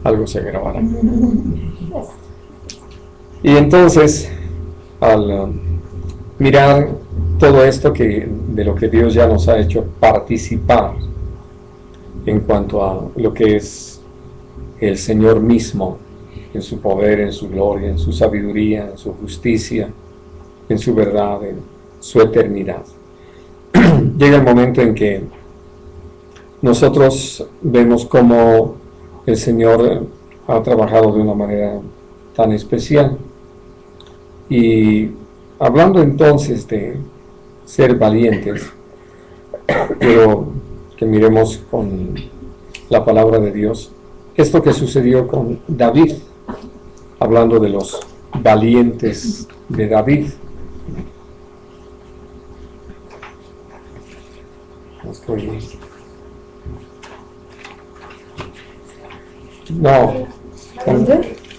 algo se grabará. Y entonces, al mirar todo esto de lo que Dios ya nos ha hecho participar en cuanto a lo que es el Señor mismo, en su poder, en su gloria, en su sabiduría, en su justicia, en su verdad, en su eternidad. Llega el momento en que nosotros vemos cómo el Señor ha trabajado de una manera tan especial. Y hablando entonces de ser valientes, quiero que miremos con la palabra de Dios esto que sucedió con David, hablando de los valientes de David. No,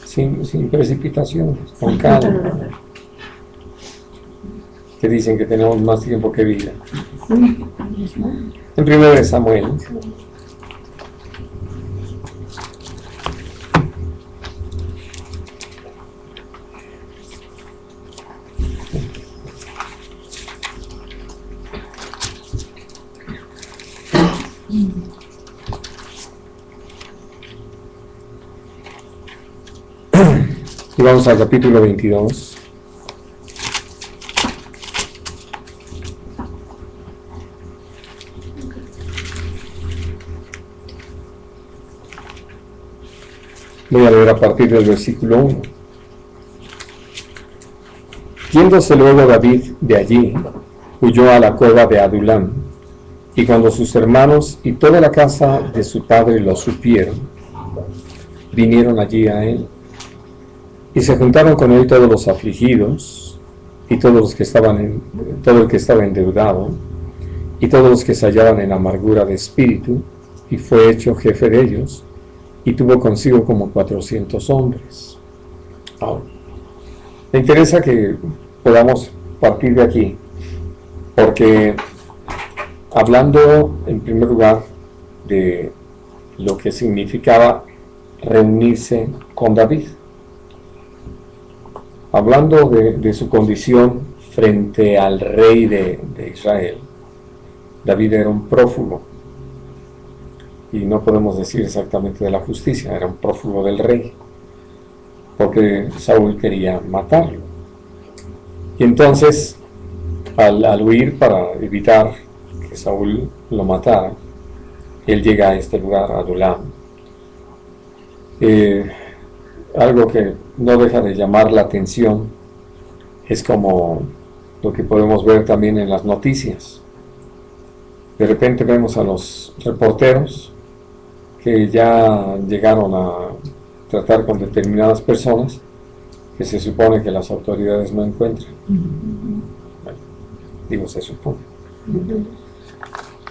sin precipitación, con calma. Que dicen que tenemos más tiempo que vida. En 1 Samuel. Y vamos al capítulo 22. Voy a leer a partir del versículo 1. Yéndose luego David de allí, huyó a la cueva de Adulam, y cuando sus hermanos y toda la casa de su padre lo supieron, vinieron allí a él. Y se juntaron con él todos los afligidos, y todos los que todo el que estaba endeudado, y todos los que se hallaban en amargura de espíritu, y fue hecho jefe de ellos, y tuvo consigo como 400 hombres. Ahora, me interesa que podamos partir de aquí, porque hablando en primer lugar de lo que significaba reunirse con David, hablando de su condición frente al rey de Israel, David era un prófugo, y no podemos decir exactamente de la justicia, era un prófugo del rey, porque Saúl quería matarlo. Y entonces, al huir para evitar que Saúl lo matara, él llega a este lugar, a Adulam. Algo que no deja de llamar la atención es como lo que podemos ver también en las noticias. De repente vemos a los reporteros que ya llegaron a tratar con determinadas personas que se supone que las autoridades no encuentran. Bueno, digo se supone.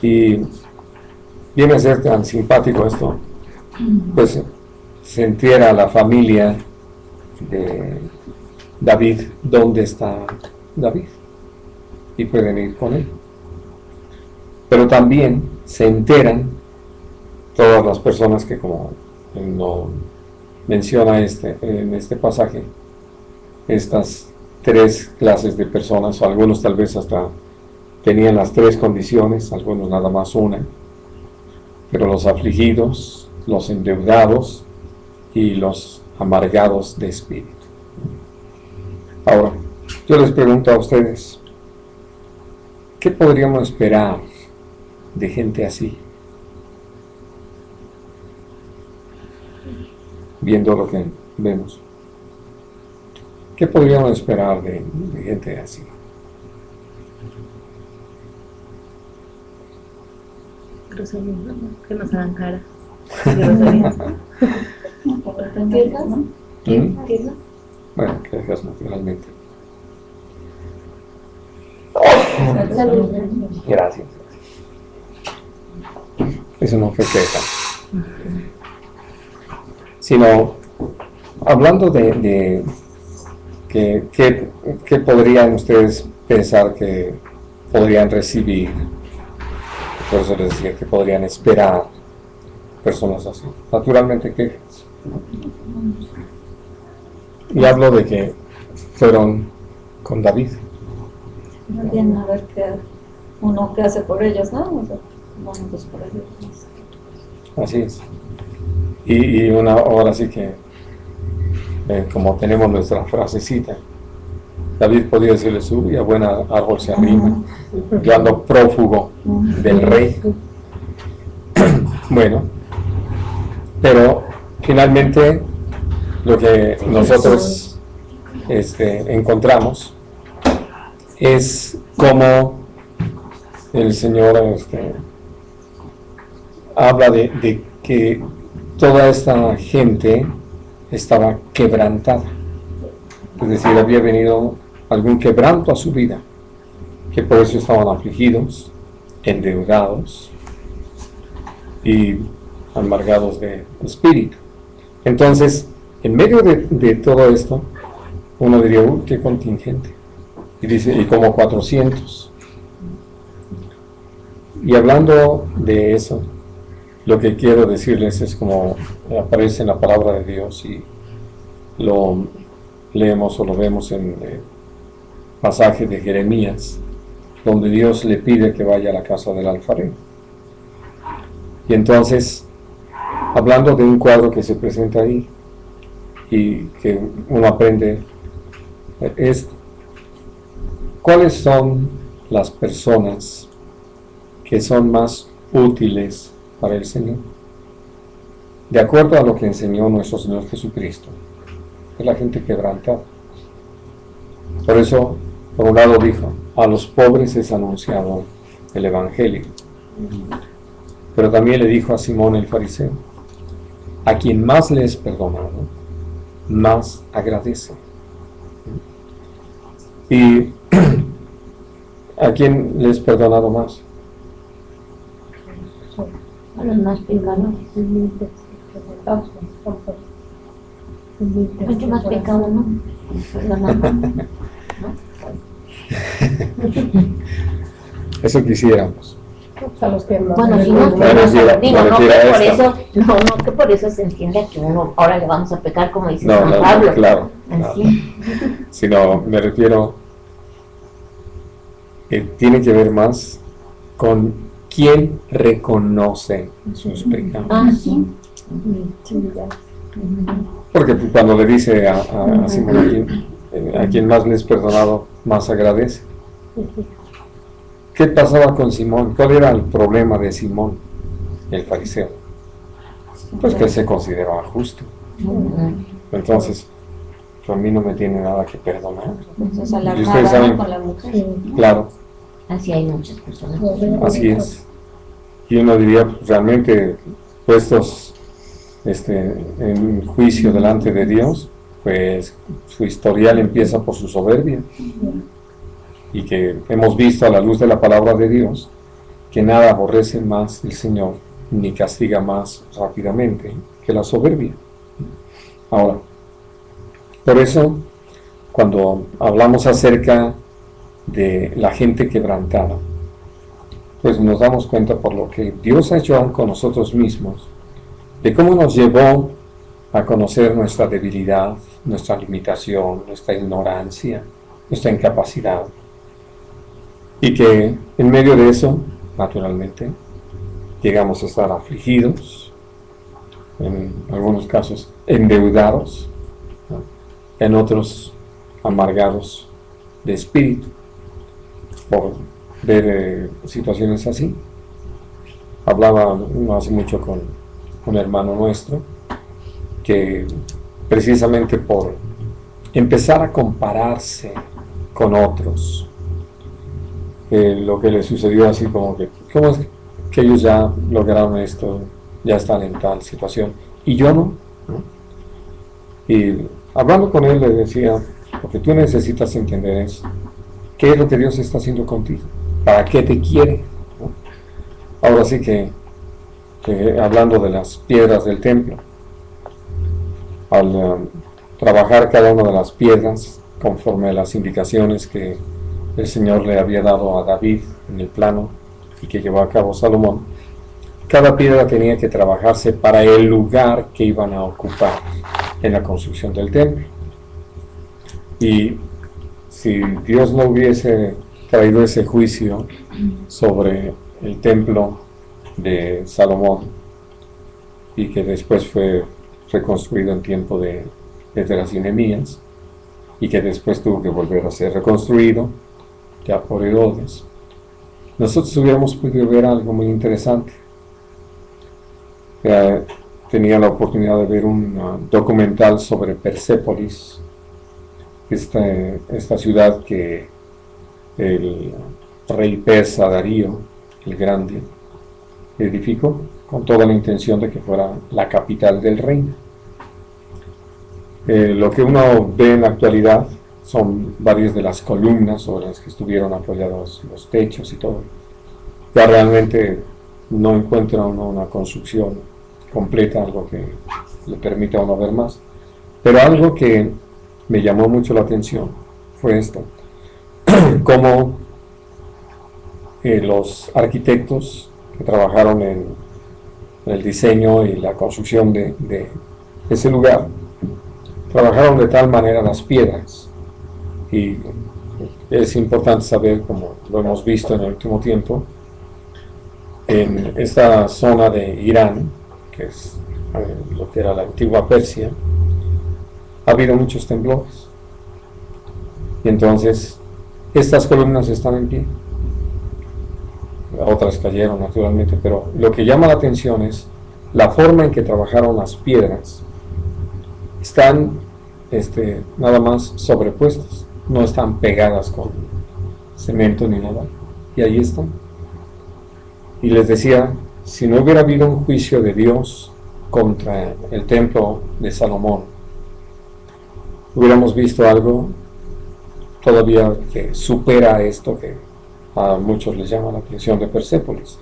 Y viene a ser tan simpático esto, pues se entera a la familia de David dónde está David y pueden ir con él. Pero también se enteran todas las personas que, como lo menciona en este pasaje, estas tres clases de personas, o algunos tal vez hasta tenían las tres condiciones, algunos nada más una, pero los afligidos, los endeudados y los amargados de espíritu. Ahora, yo les pregunto a ustedes, ¿qué podríamos esperar de gente así? Viendo lo que vemos, ¿qué podríamos esperar de gente así? Grosería, que nos hagan cara. ¿Quejas? Bueno, quejas naturalmente. Gracias. Eso no fue queja. Sino, hablando de ¿qué podrían ustedes pensar que podrían recibir? Por eso les decía que podrían esperar personas así. Naturalmente quejas. Y hablo de que fueron con David. Bien, a ver qué hace por ellos, ¿no? O sea, bueno, pues por ellos. Así es. Y ahora sí que, como tenemos nuestra frasecita, David podía decirle, sube a buen árbol se arrima, yo ando prófugo del rey. Bueno, pero finalmente lo que nosotros encontramos es cómo el Señor habla de que toda esta gente estaba quebrantada, es decir, había venido algún quebranto a su vida, que por eso estaban afligidos, endeudados y amargados de espíritu. Entonces, en medio de todo esto, uno diría, qué contingente. Y dice, y como 400. Y hablando de eso, lo que quiero decirles es como aparece en la palabra de Dios y lo leemos o lo vemos en el pasaje de Jeremías, donde Dios le pide que vaya a la casa del alfarero. Y entonces, hablando de un cuadro que se presenta ahí y que uno aprende, es cuáles son las personas que son más útiles para el Señor, de acuerdo a lo que enseñó nuestro Señor Jesucristo. Es la gente quebrantada. Por eso, por un lado dijo, a los pobres es anunciado el Evangelio. Pero también le dijo a Simón el fariseo, a quien más le es perdonado, más agradece. ¿Y a quién le es perdonado más? A los más pecados. Mucho más pecado, ¿no? Eso quisiéramos. A los que más Bueno, si no, digo, no que por eso se entiende que uno ahora le vamos a pecar como dice San Pablo. Claro. Así. Sino me refiero que tiene que ver más con quién reconoce sus pecados. Ah, sí. Porque cuando le dice a Simón, a quien más le es perdonado, más agradece. ¿Qué pasaba con Simón? ¿Cuál era el problema de Simón, el fariseo? Pues que él se consideraba justo. Entonces, a mí no me tiene nada que perdonar. Entonces, Y ustedes saben, con la mujer. claro, Así hay muchas personas. así es. Y uno diría, pues, realmente, puestos en juicio delante de Dios, pues su historial empieza por su soberbia. Y que hemos visto a la luz de la palabra de Dios que nada aborrece más el Señor ni castiga más rápidamente que la soberbia. Ahora, por eso, cuando hablamos acerca de la gente quebrantada, pues nos damos cuenta por lo que Dios ha hecho con nosotros mismos, de cómo nos llevó a conocer nuestra debilidad, nuestra limitación, nuestra ignorancia, nuestra incapacidad. Y que en medio de eso, naturalmente, llegamos a estar afligidos, en algunos casos endeudados, ¿no? En otros amargados de espíritu, por ver situaciones así. Hablaba no hace mucho con un hermano nuestro, que precisamente por empezar a compararse con otros, lo que le sucedió así como que, ¿cómo es que ellos ya lograron esto, ya están en tal situación, y yo no? Y hablando con él le decía, lo que tú necesitas entender es, ¿qué es lo que Dios está haciendo contigo? ¿Para qué te quiere? Ahora sí que hablando de las piedras del templo, al trabajar cada una de las piedras conforme a las indicaciones que el Señor le había dado a David en el plano y que llevó a cabo Salomón, cada piedra tenía que trabajarse para el lugar que iban a ocupar en la construcción del templo. Y si Dios no hubiese traído ese juicio sobre el templo de Salomón, y que después fue reconstruido en tiempo de Esdras y Nehemías, y que después tuvo que volver a ser reconstruido ya por Herodes, nosotros hubiéramos podido ver algo muy interesante. Tenía la oportunidad de ver un documental sobre Persépolis, esta ciudad que el rey persa Darío el Grande edificó con toda la intención de que fuera la capital del reino. Lo que uno ve en la actualidad son varias de las columnas sobre las que estuvieron apoyados los techos y todo. Ya realmente no encuentra uno una construcción completa, algo que le permita a uno ver más. Pero algo que me llamó mucho la atención fue esto: cómo los arquitectos que trabajaron en el diseño y la construcción de ese lugar trabajaron de tal manera las piedras. Y es importante saber, como lo hemos visto en el último tiempo, en esta zona de Irán, que es lo que era la antigua Persia, ha habido muchos temblores. Y entonces estas columnas están en pie. Otras cayeron naturalmente, pero lo que llama la atención es la forma en que trabajaron las piedras. Están nada más sobrepuestas, no están pegadas con cemento ni nada, y ahí están. Y les decía, si no hubiera habido un juicio de Dios contra el templo de Salomón, hubiéramos visto algo todavía que supera esto que a muchos les llama la atención de Persépolis.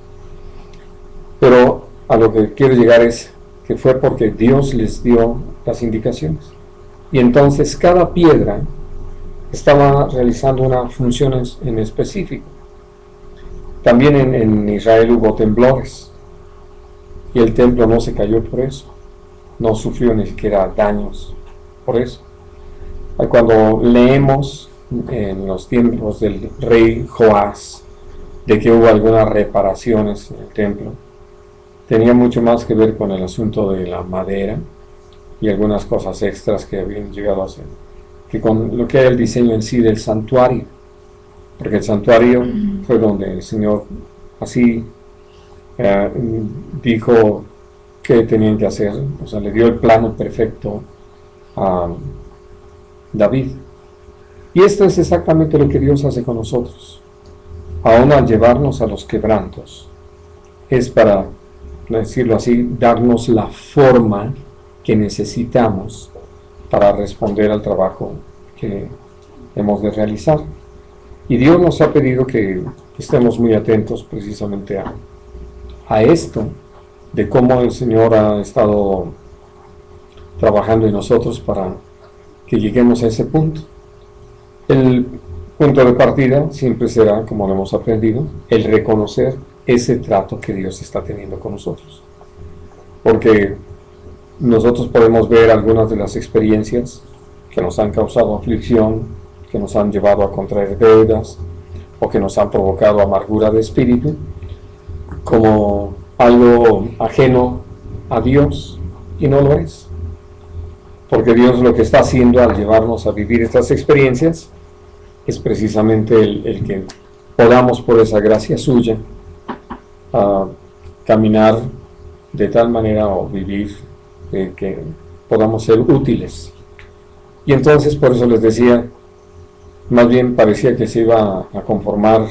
Pero a lo que quiero llegar es que fue porque Dios les dio las indicaciones. Y entonces cada piedra estaba realizando una función en específico. También en Israel hubo temblores. Y el templo no se cayó por eso. No sufrió ni siquiera daños por eso. Cuando leemos en los tiempos del rey Joás de que hubo algunas reparaciones en el templo, tenía mucho más que ver con el asunto de la madera y algunas cosas extras que habían llegado a hacer, que con lo que era el diseño en sí del santuario, porque el santuario fue donde el Señor así dijo que tenían que hacer, o sea, le dio el plano perfecto a David. Y esto es exactamente lo que Dios hace con nosotros, aún al llevarnos a los quebrantos, es para, decirlo así, darnos la forma que necesitamos para responder al trabajo que hemos de realizar. Y Dios nos ha pedido que estemos muy atentos precisamente a esto, de cómo el Señor ha estado trabajando en nosotros para que lleguemos a ese punto. El punto de partida siempre será, como lo hemos aprendido, el reconocer ese trato que Dios está teniendo con nosotros. Porque nosotros podemos ver algunas de las experiencias que nos han causado aflicción, que nos han llevado a contraer deudas o que nos han provocado amargura de espíritu, como algo ajeno a Dios, y no lo es. Porque Dios lo que está haciendo al llevarnos a vivir estas experiencias es precisamente el que podamos, por esa gracia suya, caminar de tal manera o vivir que podamos ser útiles. Y entonces, por eso les decía, más bien parecía que se iba a conformar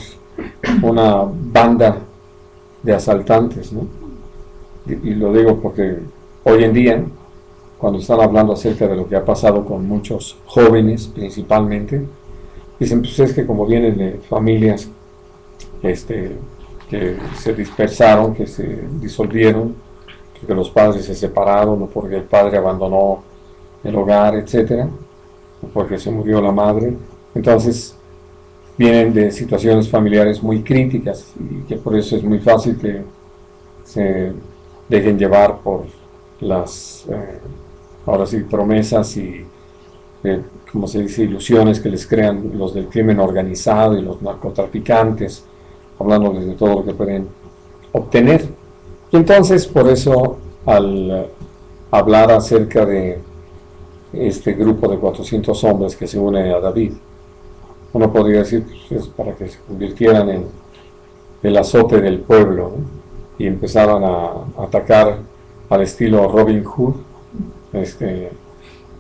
una banda de asaltantes, ¿no? Y lo digo porque hoy en día, cuando están hablando acerca de lo que ha pasado con muchos jóvenes principalmente, dicen, pues es que como vienen de familias que se dispersaron, que se disolvieron, porque los padres se separaron, o porque el padre abandonó el hogar, etcétera, o porque se murió la madre, entonces vienen de situaciones familiares muy críticas, y que por eso es muy fácil que se dejen llevar por las, ahora sí, promesas y, como se dice, ilusiones que les crean los del crimen organizado y los narcotraficantes, hablándoles de todo lo que pueden obtener. Y entonces, por eso, al hablar acerca de este grupo de 400 hombres que se une a David, uno podría decir, pues, es para que se convirtieran en el azote del pueblo, ¿no? Y empezaban a atacar al estilo Robin Hood,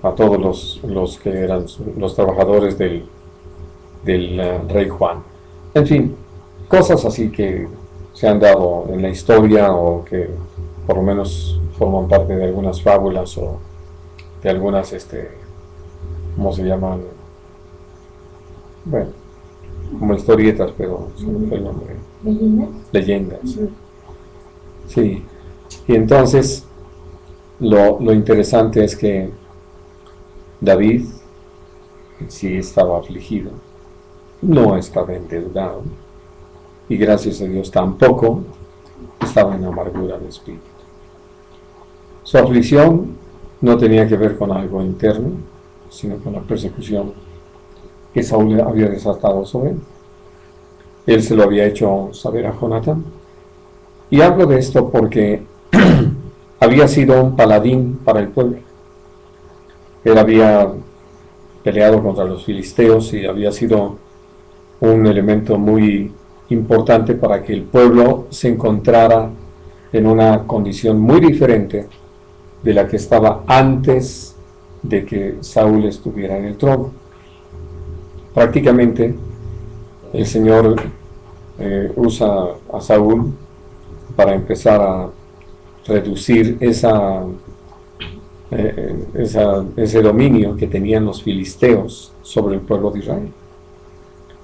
a todos los que eran los trabajadores del rey Juan. En fin, cosas así que se han dado en la historia o que por lo menos forman parte de algunas fábulas o de algunas, ¿cómo se llaman? Bueno, como historietas, pero se me fue el nombre. Leyendas. Sí. Y entonces, lo interesante es que David sí estaba afligido, no estaba endeudado, y gracias a Dios tampoco estaba en amargura de espíritu. Su aflicción no tenía que ver con algo interno, sino con la persecución que Saúl había desatado sobre él. Él se lo había hecho saber a Jonatán. Y hablo de esto porque había sido un paladín para el pueblo. Él había peleado contra los filisteos y había sido un elemento muy importante para que el pueblo se encontrara en una condición muy diferente de la que estaba antes de que Saúl estuviera en el trono. Prácticamente el Señor usa a Saúl para empezar a reducir ese dominio que tenían los filisteos sobre el pueblo de Israel,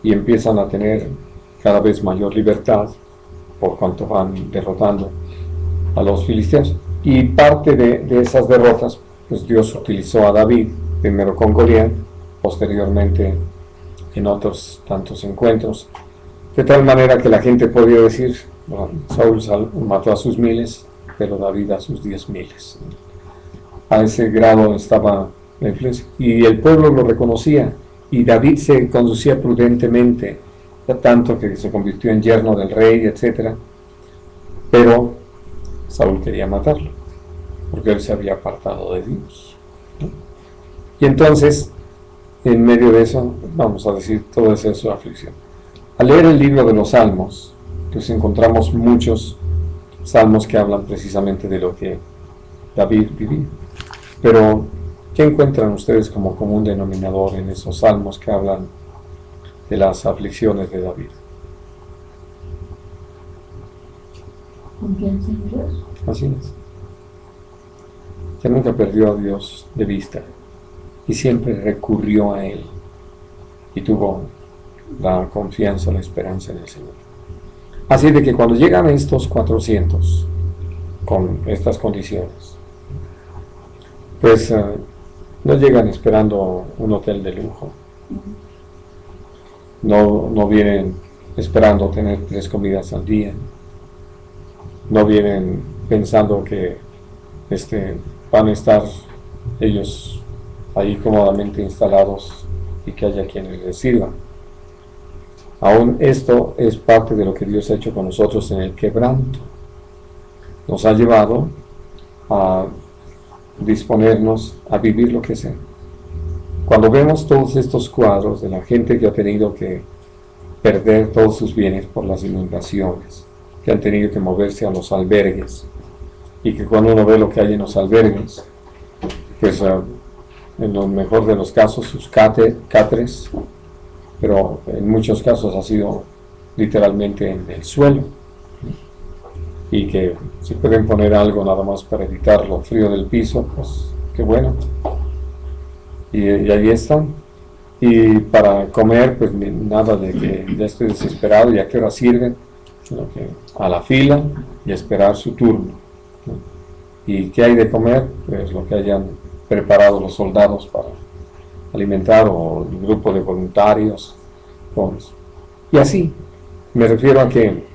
y empiezan a tener cada vez mayor libertad por cuanto van derrotando a los filisteos. Y parte de esas derrotas, pues Dios utilizó a David, primero con Goliat, posteriormente en otros tantos encuentros, de tal manera que la gente podía decir, bueno, Saúl mató a sus miles, pero David a sus 10,000. A ese grado estaba la influencia, y el pueblo lo reconocía, y David se conducía prudentemente, tanto que se convirtió en yerno del rey, etc. Pero Saúl quería matarlo, porque él se había apartado de Dios, ¿no? Y entonces, en medio de eso, vamos a decir, todo eso es su aflicción. Al leer el libro de los Salmos, pues encontramos muchos salmos que hablan precisamente de lo que David vivía. Pero, ¿qué encuentran ustedes como común denominador en esos salmos que hablan de las aflicciones de David? Confianza en Dios. Así es. Que nunca perdió a Dios de vista y siempre recurrió a Él y tuvo la confianza, la esperanza en el Señor. Así de que cuando llegan estos 400 con estas condiciones, pues no llegan esperando un hotel de lujo, no vienen esperando tener 3 comidas al día, no vienen pensando que van a estar ellos ahí cómodamente instalados y que haya quienes les sirvan. Aún esto es parte de lo que Dios ha hecho con nosotros en el quebranto. Nos ha llevado a disponernos a vivir lo que sea. Cuando vemos todos estos cuadros de la gente que ha tenido que perder todos sus bienes por las inundaciones, que han tenido que moverse a los albergues, y que cuando uno ve lo que hay en los albergues, pues en lo mejor de los casos sus cáteres, pero en muchos casos ha sido literalmente en el suelo, y que si pueden poner algo nada más para evitar lo frío del piso, pues qué bueno, y ahí están. Y para comer, pues nada de que ya estoy desesperado y a qué hora sirven, sino que a la fila y a esperar su turno, ¿no? ¿Y qué hay de comer? Pues lo que hayan preparado los soldados para alimentar, o el grupo de voluntarios, jóvenes. Y así, me refiero a que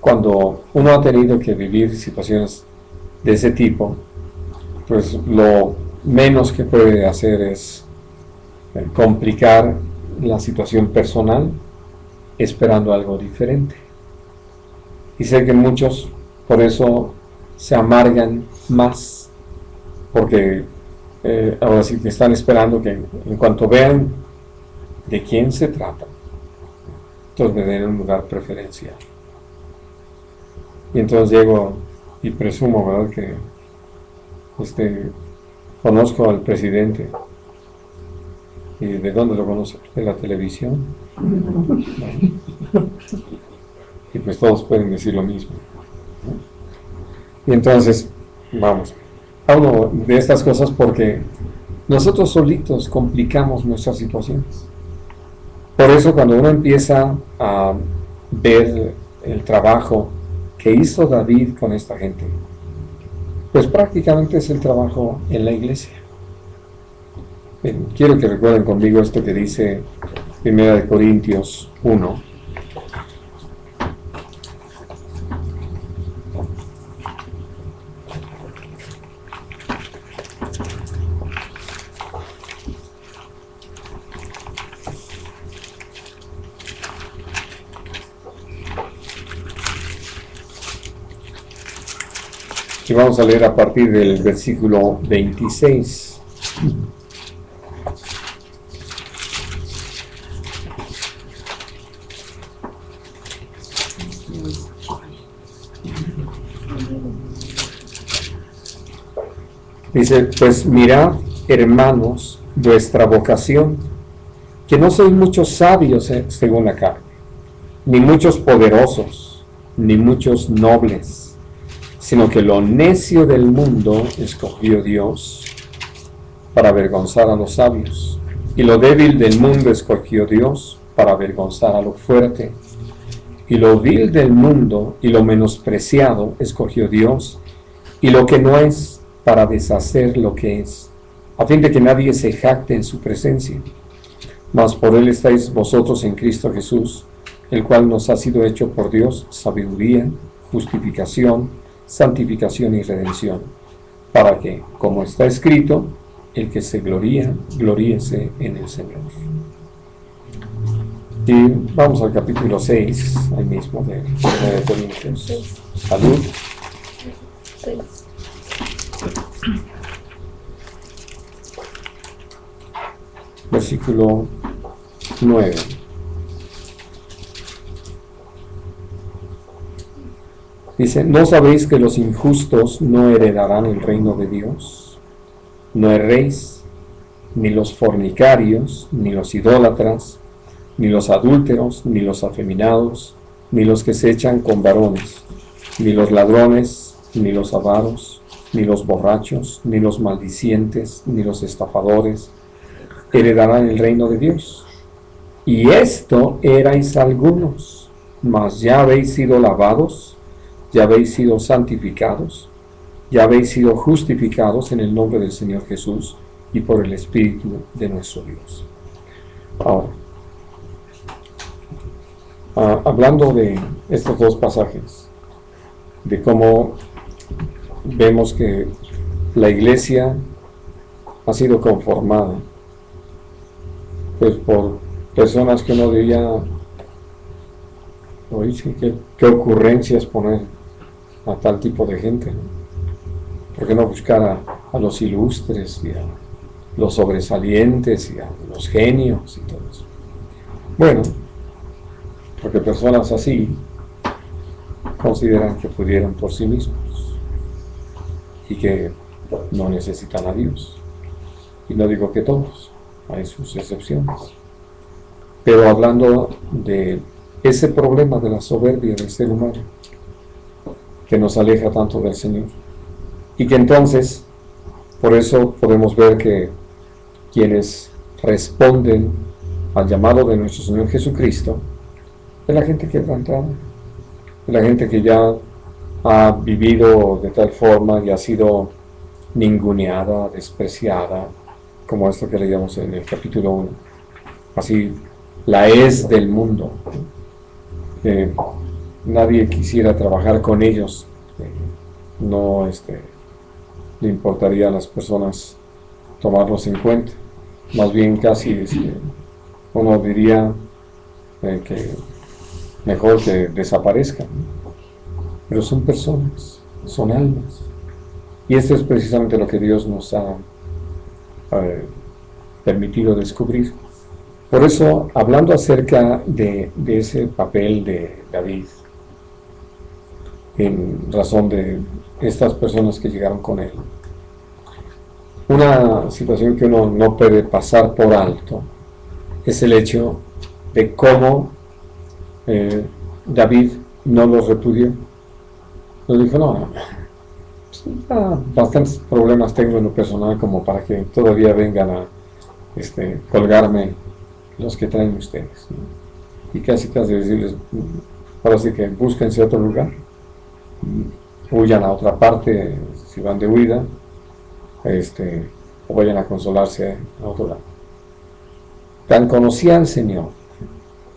cuando uno ha tenido que vivir situaciones de ese tipo, pues lo menos que puede hacer es complicar la situación personal esperando algo diferente. Y sé que muchos por eso se amargan más, porque ahora sí que están esperando que en cuanto vean de quién se trata, entonces me den un lugar preferencial. Y entonces llego y presumo, ¿verdad?, que conozco al presidente. ¿Y de dónde lo conozco? De la televisión. Bueno. Y pues todos pueden decir lo mismo. Y entonces, vamos, hablo de estas cosas porque nosotros solitos complicamos nuestras situaciones. Por eso cuando uno empieza a ver el trabajo que hizo David con esta gente, pues prácticamente es el trabajo en la iglesia. Bien, quiero que recuerden conmigo esto que dice 1 Corintios 1. Y vamos a leer a partir del versículo 26. Dice, pues mirad, hermanos, vuestra vocación, que no sois muchos sabios según la carne, ni muchos poderosos, ni muchos nobles, sino que lo necio del mundo escogió Dios para avergonzar a los sabios, y lo débil del mundo escogió Dios para avergonzar a lo fuerte, y lo vil del mundo y lo menospreciado escogió Dios, y lo que no es, para deshacer lo que es, a fin de que nadie se jacte en su presencia. Mas por él estáis vosotros en Cristo Jesús, el cual nos ha sido hecho por Dios sabiduría, justificación, santificación y redención, para que, como está escrito, el que se gloría, gloríese en el Señor. Y vamos al capítulo 6, ahí mismo de 1 Corintios. Salud. 6. Versículo 9. Dice, ¿no sabéis que los injustos no heredarán el reino de Dios? No erréis, ni los fornicarios, ni los idólatras, ni los adúlteros, ni los afeminados, ni los que se echan con varones, ni los ladrones, ni los avaros, ni los borrachos, ni los maldicientes, ni los estafadores heredarán el reino de Dios. Y esto erais algunos, mas ya habéis sido lavados, ya habéis sido santificados, ya habéis sido justificados en el nombre del Señor Jesús y por el Espíritu de nuestro Dios. Ahora, hablando de estos dos pasajes, de cómo vemos que la iglesia ha sido conformada pues por personas que uno diría, oye, ¿qué ocurrencias poner a tal tipo de gente, ¿no? ¿Por qué no buscar a los ilustres y a los sobresalientes y a los genios y todo eso? Bueno, porque personas así consideran que pudieran por sí mismos y que no necesitan a Dios. Y no digo que todos, hay sus excepciones. Pero hablando de ese problema de la soberbia del ser humano que nos aleja tanto del Señor, y que entonces, por eso podemos ver que quienes responden al llamado de nuestro Señor Jesucristo es la gente quebrantada, es la gente que ya ha vivido de tal forma y ha sido ninguneada, despreciada, como esto que leíamos en el capítulo 1. Así, la es del mundo. nadie quisiera trabajar con ellos. No le importaría a las personas tomarlos en cuenta. Más bien casi uno diría que mejor que desaparezcan. Pero son personas, son almas. Y esto es precisamente lo que Dios nos ha permitido descubrir. Por eso, hablando acerca de ese papel de David, en razón de estas personas que llegaron con él, una situación que uno no puede pasar por alto es el hecho de cómo David no los repudió. Nos dijo, no, bastantes problemas tengo en lo personal como para que todavía vengan a colgarme los que traen ustedes, ¿no? Y casi decirles, ahora sí que búsquense otro lugar, huyan a otra parte si van de huida, o vayan a consolarse a otro lado. Tan conocía al Señor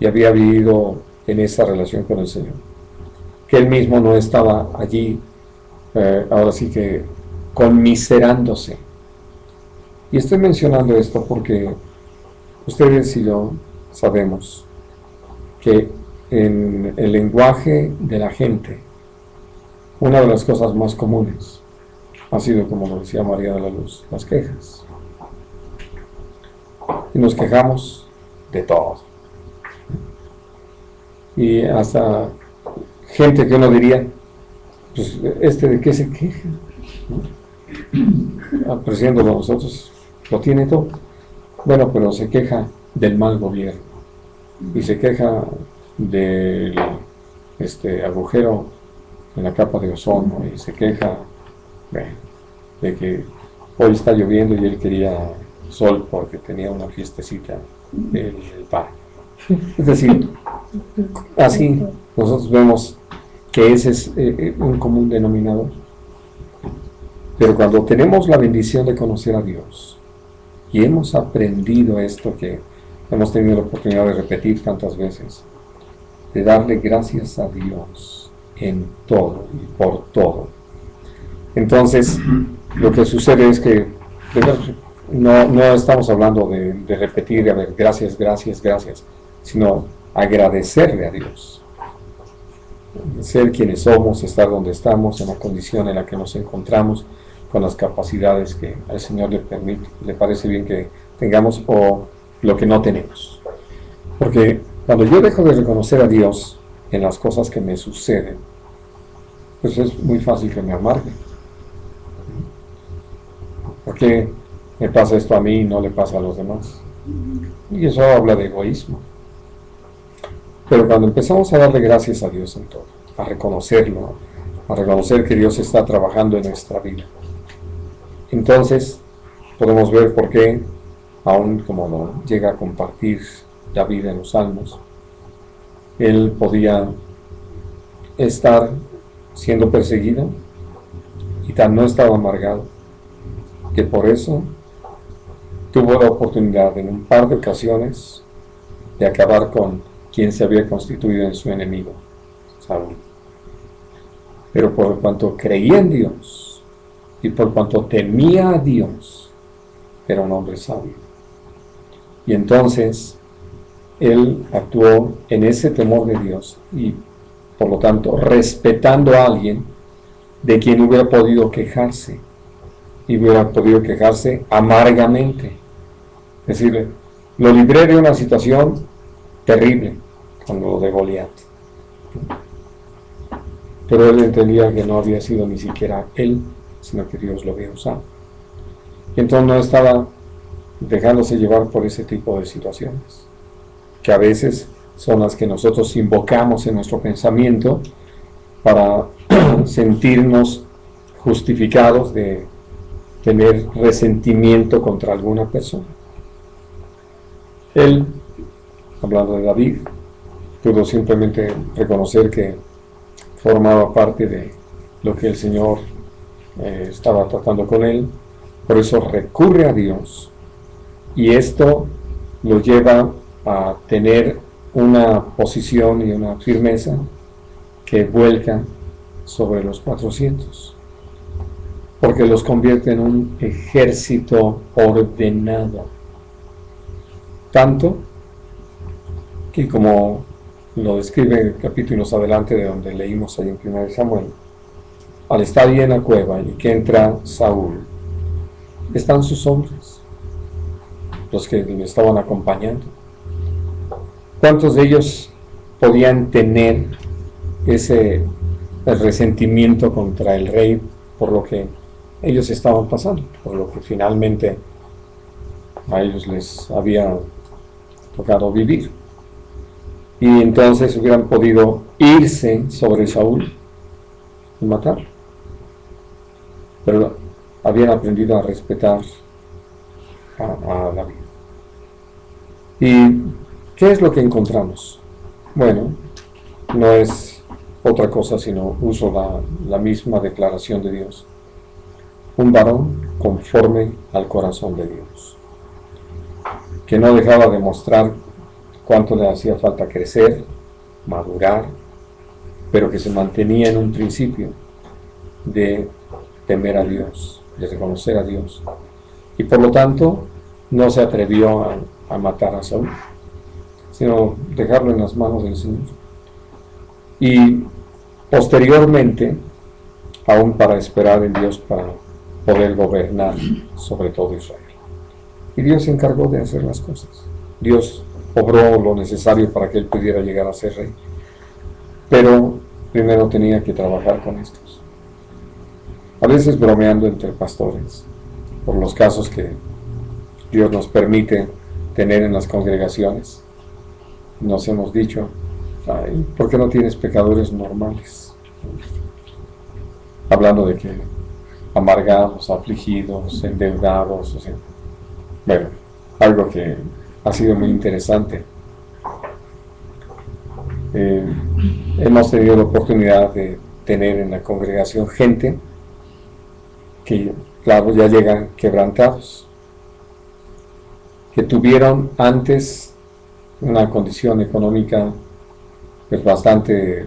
y había vivido en esa relación con el Señor, que él mismo no estaba allí, ahora sí que conmiserándose. Y estoy mencionando esto porque ustedes y yo sabemos que en el lenguaje de la gente, una de las cosas más comunes ha sido, como lo decía María de la Luz, las quejas. Y nos quejamos de todo. Y hasta gente que uno diría, pues, ¿de qué se queja? ¿No? Apreciándolo a nosotros, lo tiene todo. Bueno, pero se queja del mal gobierno. Y se queja del agujero en la capa de ozono. Y se queja de que hoy está lloviendo y él quería sol porque tenía una fiestecita del parque. Es decir, así nosotros vemos que ese es un común denominador. Pero cuando tenemos la bendición de conocer a Dios y hemos aprendido esto que hemos tenido la oportunidad de repetir tantas veces, de darle gracias a Dios en todo y por todo, entonces lo que sucede es que no estamos hablando de repetir, a ver, gracias, gracias, gracias, sino agradecerle a Dios. Ser quienes somos, estar donde estamos, en la condición en la que nos encontramos, con las capacidades que al Señor le parece bien que tengamos o lo que no tenemos. Porque cuando yo dejo de reconocer a Dios en las cosas que me suceden, pues es muy fácil que me amargue. ¿Por qué me pasa esto a mí y no le pasa a los demás? Y eso habla de egoísmo. Pero cuando empezamos a darle gracias a Dios en todo, a reconocerlo, a reconocer que Dios está trabajando en nuestra vida, entonces podemos ver por qué, aún como lo llega a compartir David en los Salmos, él podía estar siendo perseguido y tan no estaba amargado, que por eso tuvo la oportunidad en un par de ocasiones de acabar con quien se había constituido en su enemigo, Saúl. Pero por cuanto creía en Dios y por cuanto temía a Dios, era un hombre sabio. Y entonces él actuó en ese temor de Dios y por lo tanto respetando a alguien de quien hubiera podido quejarse, y hubiera podido quejarse amargamente. Es decir, lo libré de una situación terrible, como lo de Goliat. Pero él entendía que no había sido ni siquiera él, sino que Dios lo había usado. Y entonces no estaba dejándose llevar por ese tipo de situaciones, que a veces son las que nosotros invocamos en nuestro pensamiento para sentirnos justificados de tener resentimiento contra alguna persona. Él, hablando de David, pudo simplemente reconocer que formaba parte de lo que el Señor estaba tratando con él, por eso recurre a Dios, y esto lo lleva a tener una posición y una firmeza que vuelca sobre los 400, porque los convierte en un ejército ordenado, tanto que, como lo describe capítulos adelante de donde leímos ahí en 1 Samuel, al estar ahí en la cueva y que entra Saúl, están sus hombres, los que le estaban acompañando. ¿Cuántos de ellos podían tener ese resentimiento contra el rey por lo que ellos estaban pasando, por lo que finalmente a ellos les había tocado vivir? Y entonces hubieran podido irse sobre Saúl y matarlo, pero habían aprendido a respetar a David. ¿Y qué es lo que encontramos? Bueno, no es otra cosa sino uso la misma declaración de Dios: un varón conforme al corazón de Dios, que no dejaba de mostrar cuánto le hacía falta crecer, madurar, pero que se mantenía en un principio de temer a Dios, de reconocer a Dios, y por lo tanto no se atrevió a matar a Saúl, sino dejarlo en las manos del Señor. Y posteriormente, aún para esperar en Dios para poder gobernar sobre todo Israel. Y Dios se encargó de hacer las cosas. Dios obró lo necesario para que él pudiera llegar a ser rey, pero primero tenía que trabajar con estos. A veces bromeando entre pastores por los casos que Dios nos permite tener en las congregaciones, nos hemos dicho: ay, ¿por qué no tienes pecadores normales? Hablando de que amargados, afligidos, endeudados, o sea, bueno, algo que ha sido muy interesante. Hemos tenido la oportunidad de tener en la congregación gente que, claro, ya llegan quebrantados, que tuvieron antes una condición económica pues bastante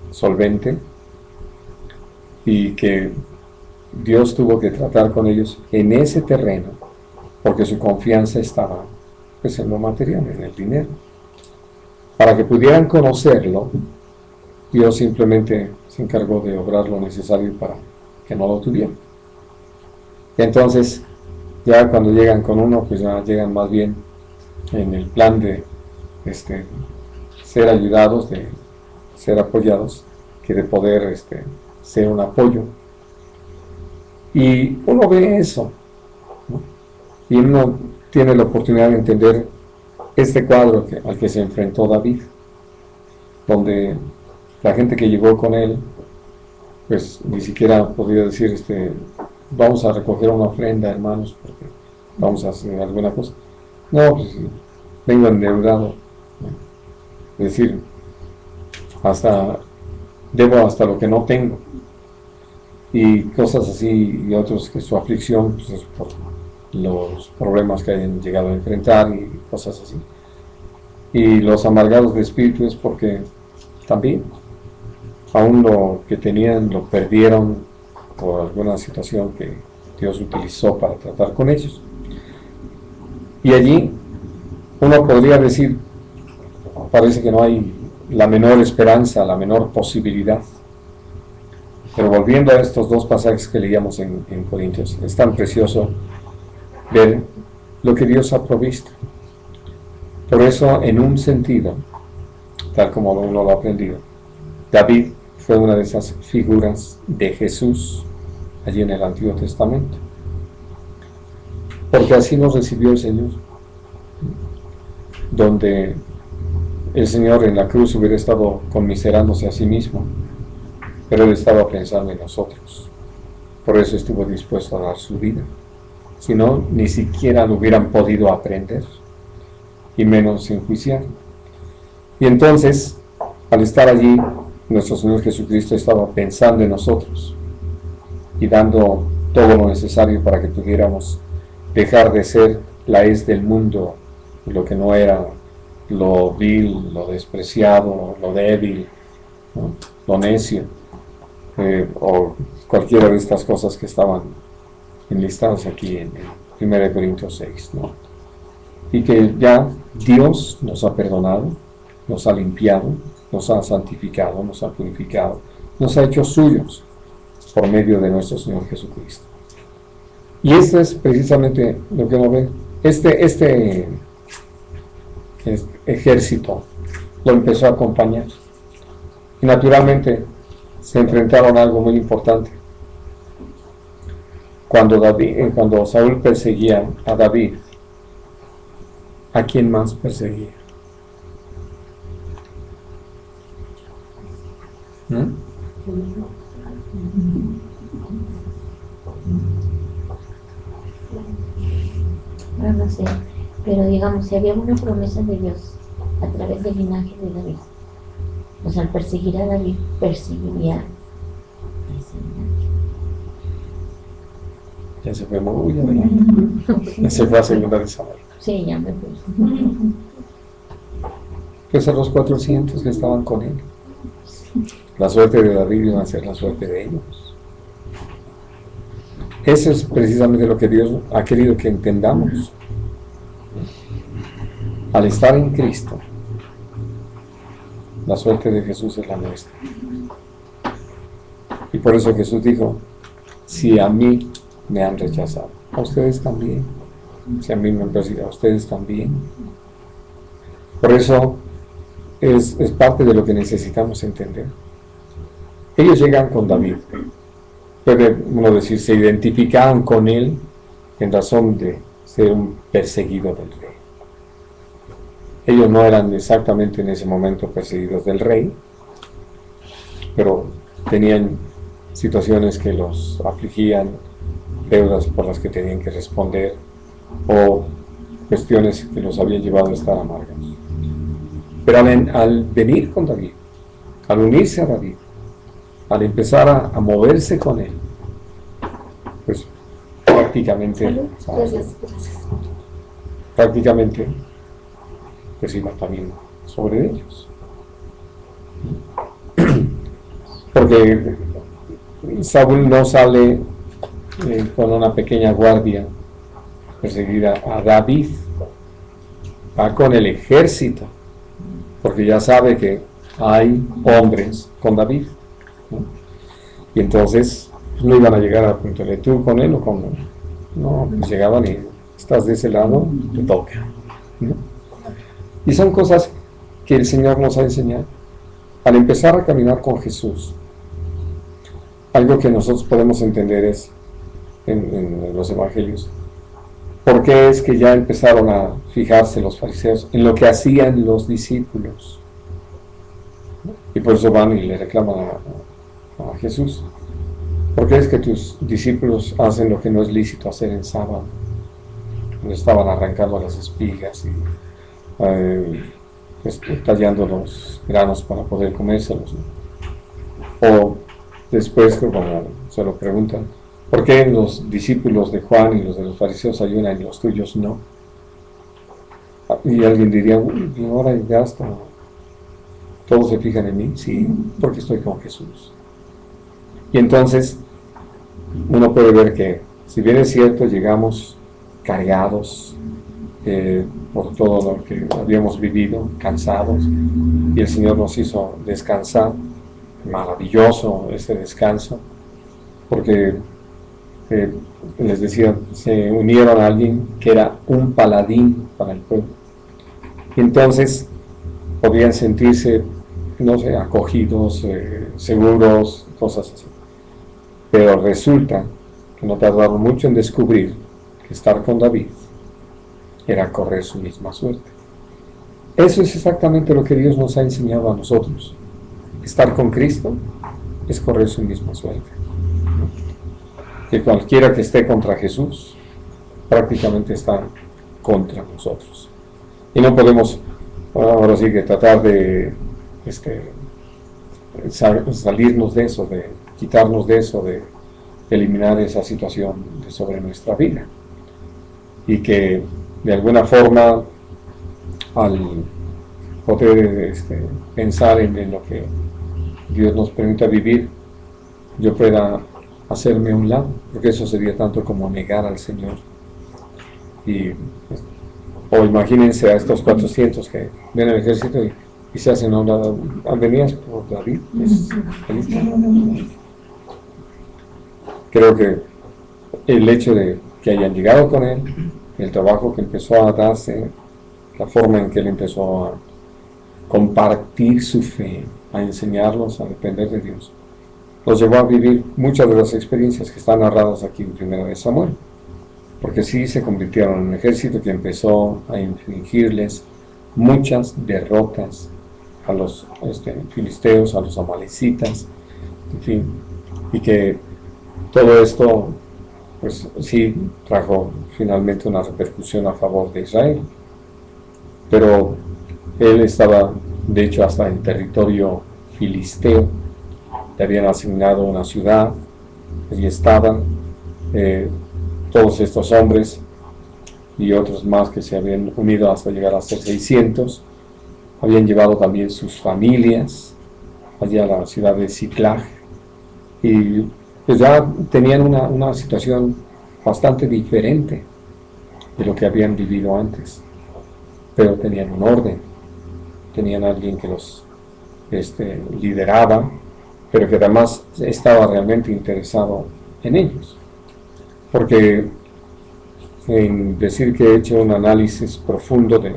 solvente, y que Dios tuvo que tratar con ellos en ese terreno porque su confianza estaba pues en lo material, en el dinero. Para que pudieran conocerlo, Dios simplemente se encargó de obrar lo necesario para que no lo tuvieran. Y entonces, ya cuando llegan con uno, pues ya llegan más bien en el plan de ser ayudados, de ser apoyados, que de poder ser un apoyo. Y uno ve eso, ¿no? Y uno tiene la oportunidad de entender este cuadro al que se enfrentó David, donde la gente que llegó con él, pues ni siquiera podía decir, vamos a recoger una ofrenda, hermanos, porque vamos a hacer alguna cosa. No, pues vengo endeudado. Es decir, debo hasta lo que no tengo. Y cosas así, y otros que su aflicción pues, es por los problemas que hayan llegado a enfrentar y cosas así. Y los amargados de espíritu es porque también aún lo que tenían lo perdieron por alguna situación que Dios utilizó para tratar con ellos. Y allí uno podría decir, parece que no hay la menor esperanza, la menor posibilidad. Pero volviendo a estos dos pasajes que leíamos en Corintios, es tan precioso ver lo que Dios ha provisto. Por eso, en un sentido, tal como uno lo ha aprendido, David fue una de esas figuras de Jesús allí en el Antiguo Testamento, porque así nos recibió el Señor, donde el Señor en la cruz hubiera estado conmiserándose a sí mismo, pero Él estaba pensando en nosotros. Por eso estuvo dispuesto a dar su vida. Si no, ni siquiera lo hubieran podido aprender, y menos enjuiciar. Y entonces, al estar allí, nuestro Señor Jesucristo estaba pensando en nosotros y dando todo lo necesario para que pudiéramos dejar de ser la hez del mundo, lo que no era, lo vil, lo despreciado, lo débil, ¿no? Lo necio, o cualquiera de estas cosas que estaban enlistadas aquí en 1 Corintios 6, ¿no? Y que ya Dios nos ha perdonado, nos ha limpiado, nos ha santificado, nos ha purificado, nos ha hecho suyos por medio de nuestro Señor Jesucristo. Y esto es precisamente lo que uno ve. Este ejército lo empezó a acompañar. Y naturalmente se enfrentaron a algo muy importante. Cuando Saúl perseguía a David, ¿a quién más perseguía? No sé, pero digamos, si había una promesa de Dios a través del linaje de David, pues al perseguir a David, perseguiría a ese linaje. Ya se fue muy adelante. Ya se fue a segunda de Samuel. Sí, ya me puse. Pues a los 400 que estaban con él. La suerte de David iba a ser la suerte de ellos. Eso es precisamente lo que Dios ha querido que entendamos. Al estar en Cristo, la suerte de Jesús es la nuestra. Y por eso Jesús dijo, si a mí me han rechazado, a ustedes también. Si a mí me han perseguido, a ustedes también. Por eso es parte de lo que necesitamos entender. Ellos llegan con David. Puede uno decir, se identificaban con él en razón de ser un perseguido del rey. Ellos no eran exactamente en ese momento perseguidos del rey, pero tenían situaciones que los afligían, deudas por las que tenían que responder, o cuestiones que los habían llevado a estar amargos. Pero al venir con David, al unirse a David, al empezar a moverse con él, pues prácticamente pues iba también sobre ellos. Porque Saúl no sale con una pequeña guardia a perseguir a David, va con el ejército, porque ya sabe que hay hombres con David, ¿no? Y entonces pues, no iban a llegar a preguntarle, ¿tú con él o con él? No, pues llegaban y estás de ese lado, te toca, ¿no? Y son cosas que el Señor nos ha enseñado. Al empezar a caminar con Jesús, algo que nosotros podemos entender es, en los evangelios, ¿por qué es que ya empezaron a fijarse los fariseos en lo que hacían los discípulos? Y por eso van y le reclaman a Jesús. ¿Por qué es que tus discípulos hacen lo que no es lícito hacer en sábado? Cuando estaban arrancando las espigas y tallando los granos para poder comérselos, ¿no? O después, cuando se lo preguntan, ¿por qué los discípulos de Juan y los de los fariseos ayunan y los tuyos no? Y alguien diría, uy, ahora ya está, todos se fijan en mí, sí, porque estoy con Jesús. Y entonces uno puede ver que, si bien es cierto, llegamos cargados por todo lo que habíamos vivido, cansados, y el Señor nos hizo descansar. Maravilloso ese descanso, porque les decía, se unieron a alguien que era un paladín para el pueblo. Y entonces podían sentirse, no sé, acogidos, seguros, cosas así. Pero resulta que no tardaron mucho en descubrir que estar con David era correr su misma suerte. Eso es exactamente lo que Dios nos ha enseñado a nosotros. Estar con Cristo es correr su misma suerte. Que cualquiera que esté contra Jesús prácticamente está contra nosotros. Y no podemos, ahora sí que tratar de salirnos de eso, de quitarnos de eso, de eliminar esa situación sobre nuestra vida. Y que de alguna forma, al poder pensar en lo que Dios nos permita vivir, yo pueda hacerme a un lado, porque eso sería tanto como negar al Señor. Y, o imagínense a estos 400 que ven el ejército y se hacen a un lado. Venías por David. Ahí está. Creo que el hecho de que hayan llegado con él, el trabajo que empezó a darse, la forma en que él empezó a compartir su fe, a enseñarlos a depender de Dios, los llevó a vivir muchas de las experiencias que están narradas aquí en 1 Samuel, porque sí se convirtieron en un ejército que empezó a infligirles muchas derrotas a los filisteos, a los amalecitas, en fin, y que todo esto pues sí trajo finalmente una repercusión a favor de Israel, pero él estaba de hecho hasta en territorio filisteo, le habían asignado una ciudad, allí estaban todos estos hombres y otros más que se habían unido hasta llegar a ser 600, habían llevado también sus familias allá a la ciudad de Ziklag, y pues ya tenían una situación bastante diferente de lo que habían vivido antes, pero tenían un orden, tenían alguien que los lideraba, pero que además estaba realmente interesado en ellos, porque en decir que he hecho un análisis profundo de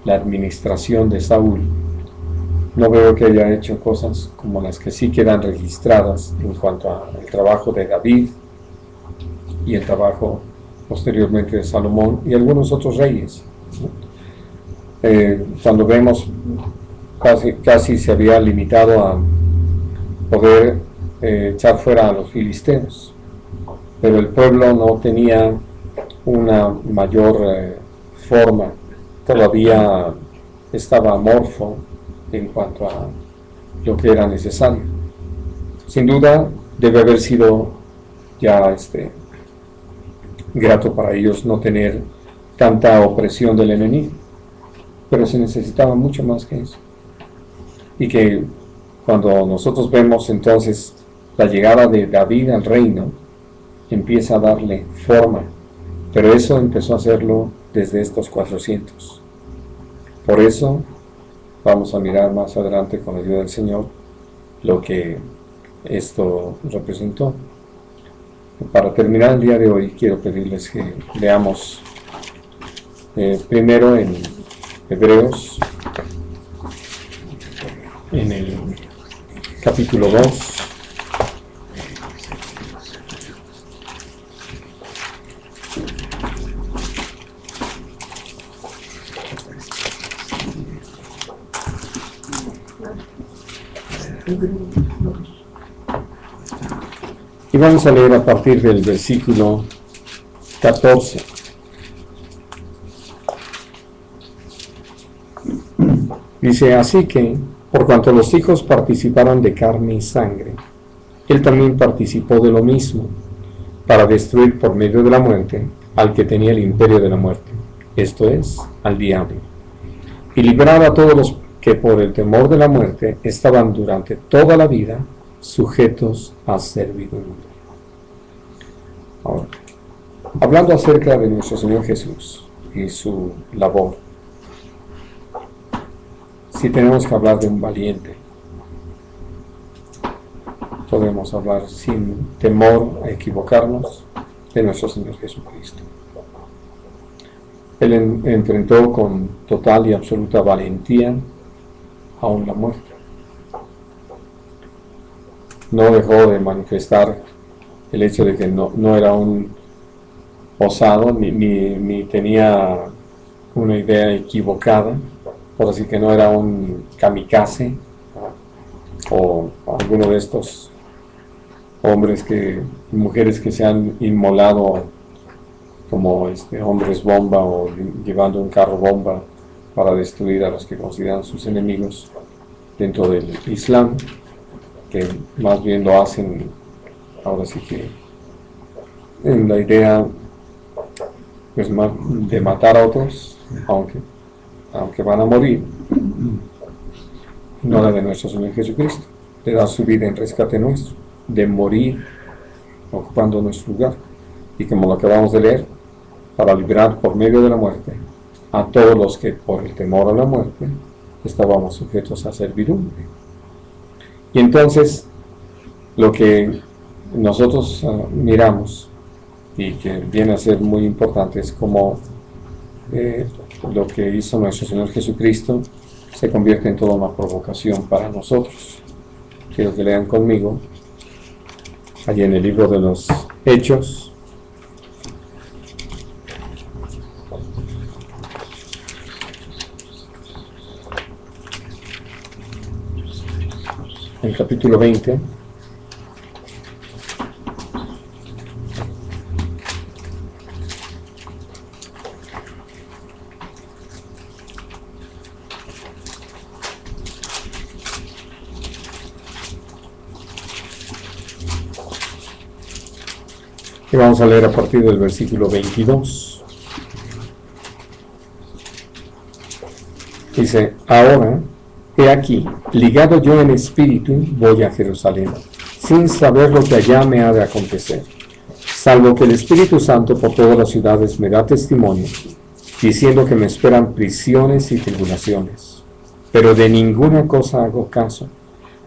la administración de Saúl, no veo que haya hecho cosas como las que sí quedan registradas en cuanto al trabajo de David y el trabajo posteriormente de Salomón y algunos otros reyes. Cuando vemos, casi se había limitado a poder echar fuera a los filisteos, pero el pueblo no tenía una mayor forma, todavía estaba amorfo en cuanto a lo que era necesario. Sin duda debe haber sido ya grato para ellos no tener tanta opresión del enemigo, pero se necesitaba mucho más que eso. Y que cuando nosotros vemos entonces la llegada de David al reino, empieza a darle forma, pero eso empezó a hacerlo desde estos 400. Por eso vamos a mirar más adelante con la ayuda del Señor lo que esto representó. Para terminar el día de hoy quiero pedirles que leamos primero en Hebreos, en el capítulo 2. Y vamos a leer a partir del versículo 14. Dice: así que, por cuanto los hijos participaron de carne y sangre, él también participó de lo mismo, para destruir por medio de la muerte al que tenía el imperio de la muerte, esto es, al diablo, y librar a todos los que por el temor de la muerte estaban durante toda la vida sujetos a servidumbre. Ahora, hablando acerca de nuestro Señor Jesús y su labor, si tenemos que hablar de un valiente, podemos hablar sin temor a equivocarnos de nuestro Señor Jesucristo. Él enfrentó con total y absoluta valentía aún la muerte. No dejó de manifestar el hecho de que no era un osado ni tenía una idea equivocada, por así que no era un kamikaze o alguno de estos hombres y mujeres que se han inmolado como hombres bomba o llevando un carro bomba para destruir a los que consideran sus enemigos dentro del Islam, que más bien lo hacen ahora sí que en la idea pues de matar a otros, aunque van a morir, no la de nuestro Señor Jesucristo. de dar su vida en rescate nuestro, de morir ocupando nuestro lugar. Y como lo acabamos de leer, para librar por medio de la muerte a todos los que por el temor a la muerte estábamos sujetos a servidumbre. Y entonces, lo que nosotros miramos y que viene a ser muy importante es como lo que hizo nuestro Señor Jesucristo se convierte en toda una provocación para nosotros. Quiero que lean conmigo allí en el libro de los Hechos, en el capítulo 20. Y vamos a leer a partir del versículo 22. Dice: ahora, he aquí, ligado yo en espíritu, voy a Jerusalén, sin saber lo que allá me ha de acontecer, salvo que el Espíritu Santo por todas las ciudades me da testimonio, diciendo que me esperan prisiones y tribulaciones. Pero de ninguna cosa hago caso,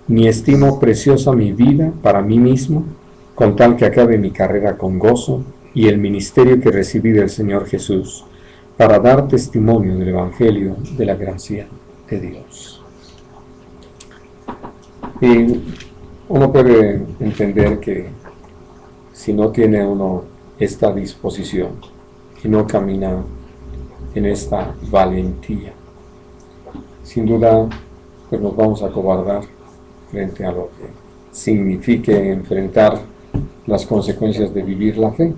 ni estimo preciosa mi vida para mí mismo, con tal que acabe mi carrera con gozo y el ministerio que recibí del Señor Jesús, para dar testimonio del Evangelio de la gracia de Dios. Y uno puede entender que si no tiene uno esta disposición y no camina en esta valentía, sin duda pues nos vamos a acobardar frente a lo que signifique enfrentar las consecuencias de vivir la fe,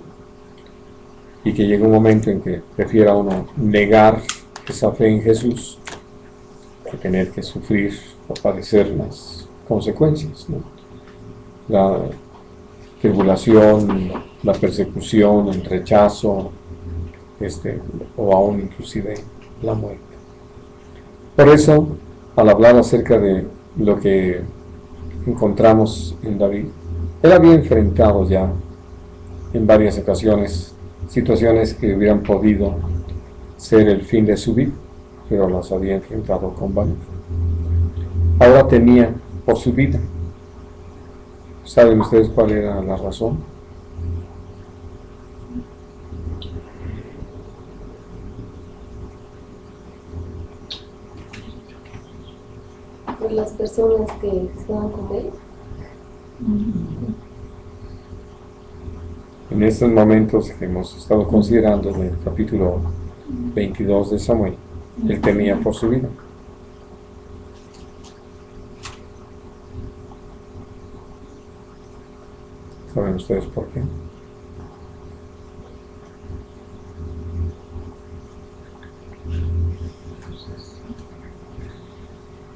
y que llegue un momento en que prefiera uno negar esa fe en Jesús que tener que sufrir o padecer las consecuencias, ¿no? La tribulación, la persecución, el rechazo, o aún inclusive la muerte. Por eso, al hablar acerca de lo que encontramos en David, él había enfrentado ya en varias ocasiones situaciones que hubieran podido ser el fin de su vida, pero las había enfrentado con valor. Ahora temía por su vida. ¿Saben ustedes cuál era la razón? Por las personas que estaban con él. En estos momentos que hemos estado considerando en el capítulo 22 de Samuel, él temía por su vida. ¿Saben ustedes por qué?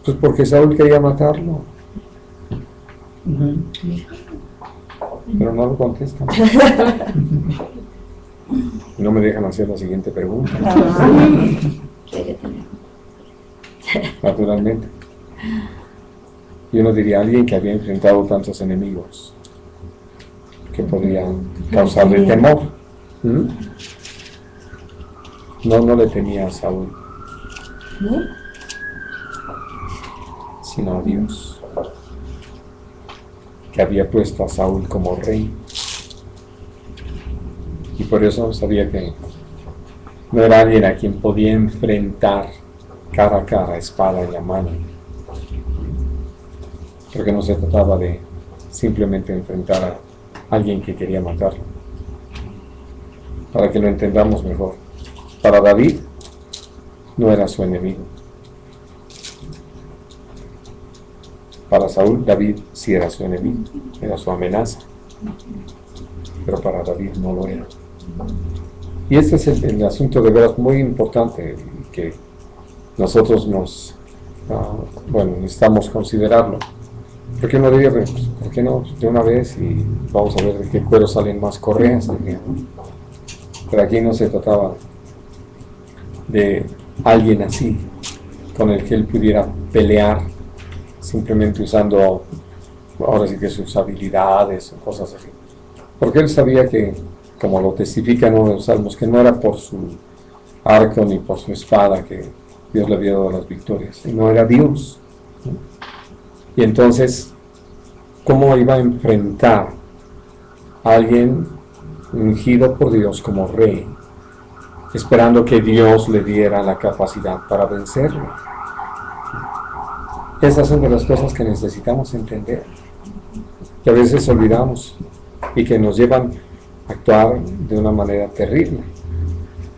Pues porque Saúl quería matarlo. Pero no lo contestan. No me dejan hacer la siguiente pregunta. Naturalmente. Yo no diría a alguien que había enfrentado tantos enemigos que podrían causarle temor. No le temía a Saúl, sino a Dios, que había puesto a Saúl como rey. Y por eso sabía que no era alguien a quien podía enfrentar cara a cara, espada en la mano, porque no se trataba de simplemente enfrentar a alguien que quería matarlo. Para que lo entendamos mejor, para David no era su enemigo. Para Saúl, David sí era su enemigo, era su amenaza, pero para David no lo era. Y este es el asunto de veras muy importante que nosotros necesitamos considerarlo. ¿Por qué no diría, por qué no de una vez y vamos a ver de qué cuero salen más correas? Pero aquí no se trataba de alguien así, con el que él pudiera pelear simplemente usando ahora sí que sus habilidades o cosas así. Porque él sabía que, como lo testifica en uno de los salmos, que no era por su arco ni por su espada que Dios le había dado las victorias, no era Dios. Y entonces, ¿cómo iba a enfrentar a alguien ungido por Dios como rey, esperando que Dios le diera la capacidad para vencerlo? Esas son de las cosas que necesitamos entender, que a veces olvidamos y que nos llevan a actuar de una manera terrible,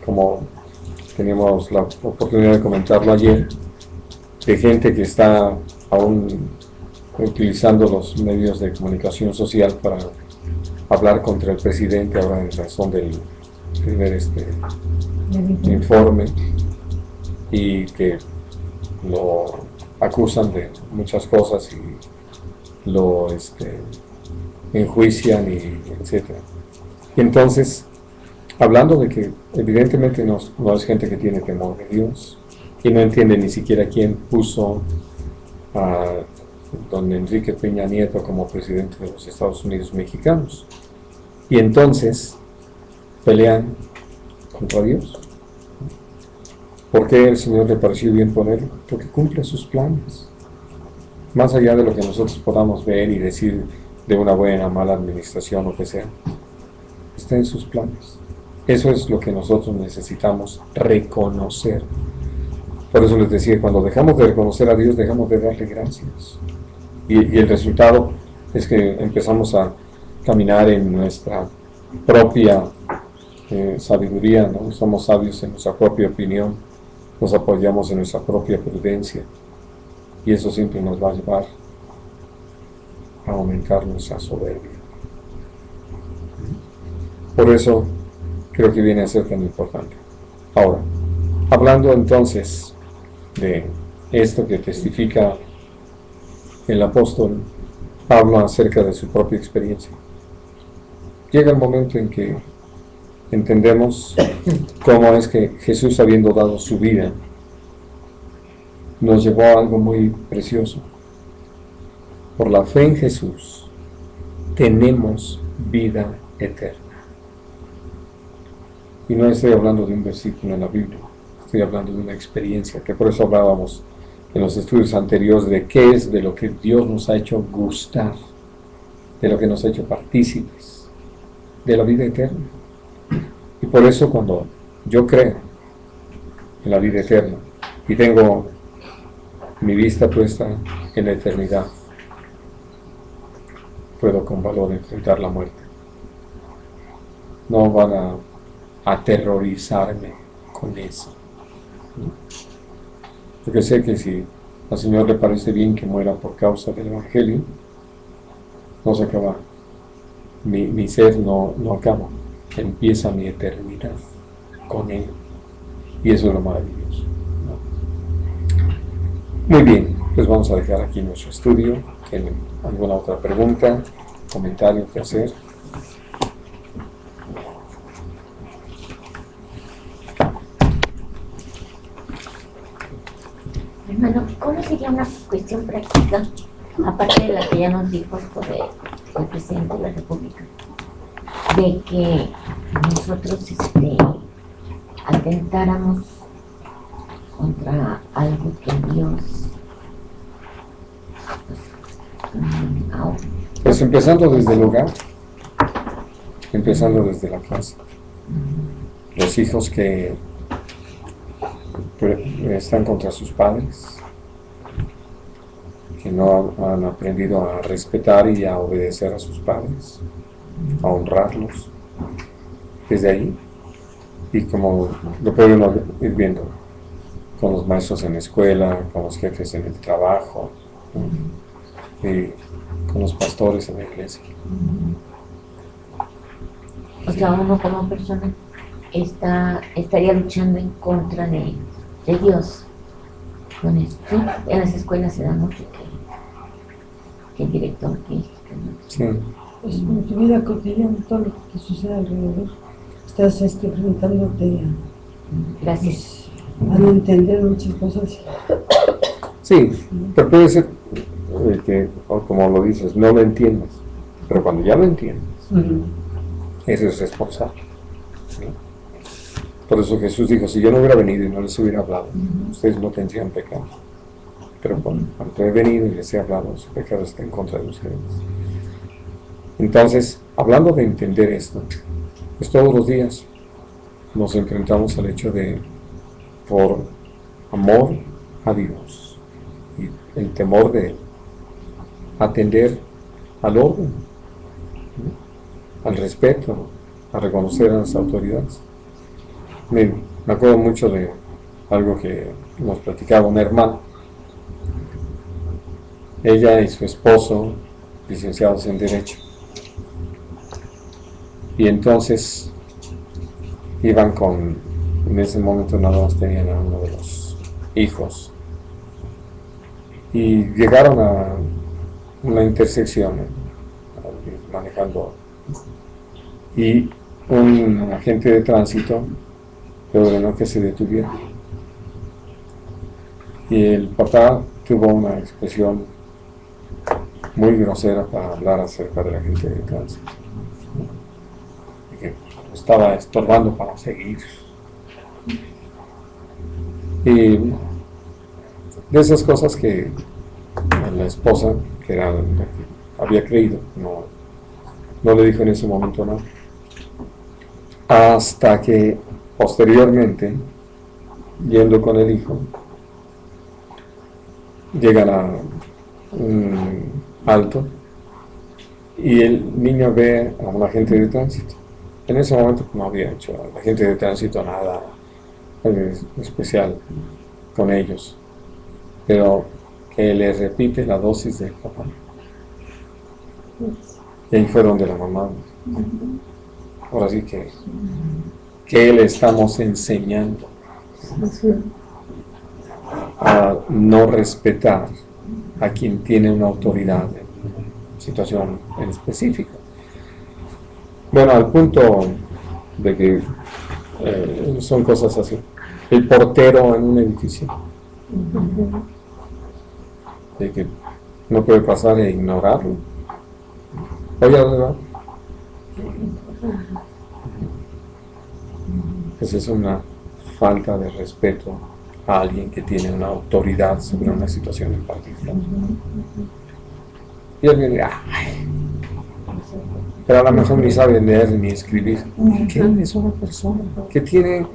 como teníamos la oportunidad de comentarlo ayer, de gente que está aún utilizando los medios de comunicación social para hablar contra el presidente ahora en razón del primer informe, y que lo acusan de muchas cosas y lo enjuician y etcétera. Y entonces, hablando de que evidentemente no es gente que tiene temor de Dios y no entiende ni siquiera quién puso a don Enrique Peña Nieto como presidente de los Estados Unidos mexicanos, y entonces pelean contra Dios. ¿Por qué el Señor le pareció bien ponerlo? Porque cumple sus planes, más allá de lo que nosotros podamos ver y decir de una buena o mala administración o que sea. Está en sus planes. Eso es lo que nosotros necesitamos reconocer. Por eso les decía, cuando dejamos de reconocer a Dios, dejamos de darle gracias. Y el resultado es que empezamos a caminar en nuestra propia sabiduría, ¿no? Somos sabios en nuestra propia opinión, nos apoyamos en nuestra propia prudencia, y eso siempre nos va a llevar a aumentar nuestra soberbia. Por eso creo que viene a ser tan importante. Ahora, hablando entonces de esto que testifica el apóstol Pablo acerca de su propia experiencia, llega el momento en que entendemos cómo es que Jesús, habiendo dado su vida, nos llevó a algo muy precioso. Por la fe en Jesús tenemos vida eterna. Y no estoy hablando de un versículo en la Biblia, estoy hablando de una experiencia, que por eso hablábamos en los estudios anteriores de qué es de lo que Dios nos ha hecho gustar, de lo que nos ha hecho partícipes, de la vida eterna. Y por eso cuando yo creo en la vida eterna y tengo mi vista puesta en la eternidad, puedo con valor enfrentar la muerte. No van a aterrorizarme con eso. Porque sé que si al Señor le parece bien que muera por causa del Evangelio, no se acaba. Mi sed no acaba. Empieza mi eternidad con Él. Y eso es lo maravilloso, ¿no? Muy bien, pues vamos a dejar aquí nuestro estudio. ¿Tienen alguna otra pregunta, comentario que hacer? Hermano, ¿cómo sería una cuestión práctica, aparte de la que ya nos dijo sobre el presidente de la República, de que nosotros atentáramos contra algo que Dios Pues empezando desde el hogar, empezando desde la casa. Los hijos que están contra sus padres, que no han aprendido a respetar y a obedecer a sus padres, a honrarlos, desde ahí. Y como lo podemos ir viendo con los maestros en la escuela, con los jefes en el trabajo, ¿no? Y con los pastores en la iglesia. O sea, uno como persona estaría luchando en contra de Dios con esto. ¿Sí? En las escuelas se da mucho que el director, Sí. Pues en tu vida cotidiana, todo lo que sucede alrededor, estás enfrentándote Gracias. a no entender muchas cosas. Sí, pero puede ser, o como lo dices, no lo entiendes, pero cuando ya lo entiendes, eres responsable. ¿Sí? Por eso Jesús dijo, si yo no hubiera venido y no les hubiera hablado, ustedes no tendrían pecado. Pero cuando he venido y les he hablado, su pecado está en contra de ustedes. Entonces, hablando de entender esto, pues todos los días nos enfrentamos al hecho de, por amor a Dios y el temor de Él, atender al orden, ¿no? Al respeto, a reconocer a las autoridades. Me acuerdo mucho de algo que nos platicaba una hermana. Ella y su esposo, licenciados en Derecho. Y entonces iban en ese momento nada más tenían a uno de los hijos. Y llegaron a una intersección, manejando. Y un agente de tránsito le ordenó que se detuviera. Y el papá tuvo una expresión muy grosera para hablar acerca del agente de tránsito. Que estaba estorbando para seguir. Y de esas cosas que la esposa, que era la que había creído, no le dijo en ese momento nada. Hasta que posteriormente, yendo con el hijo, llegan a un alto y el niño ve a un agente de tránsito. En ese momento no había hecho el agente de tránsito nada especial con ellos, pero que le repite la dosis del papá. Y ahí fue donde la mamá, ahora sí que le estamos enseñando a no respetar a quien tiene una autoridad en una situación en específica. Bueno, al punto de que son cosas así. El portero en un edificio, de que no puede pasar e ignorarlo. Oye, ¿verdad? Esa es una falta de respeto a alguien que tiene una autoridad sobre una situación en particular. Y alguien dirá, pero a lo mejor ni sabe leer ni escribir. ¿Qué es una persona que tiene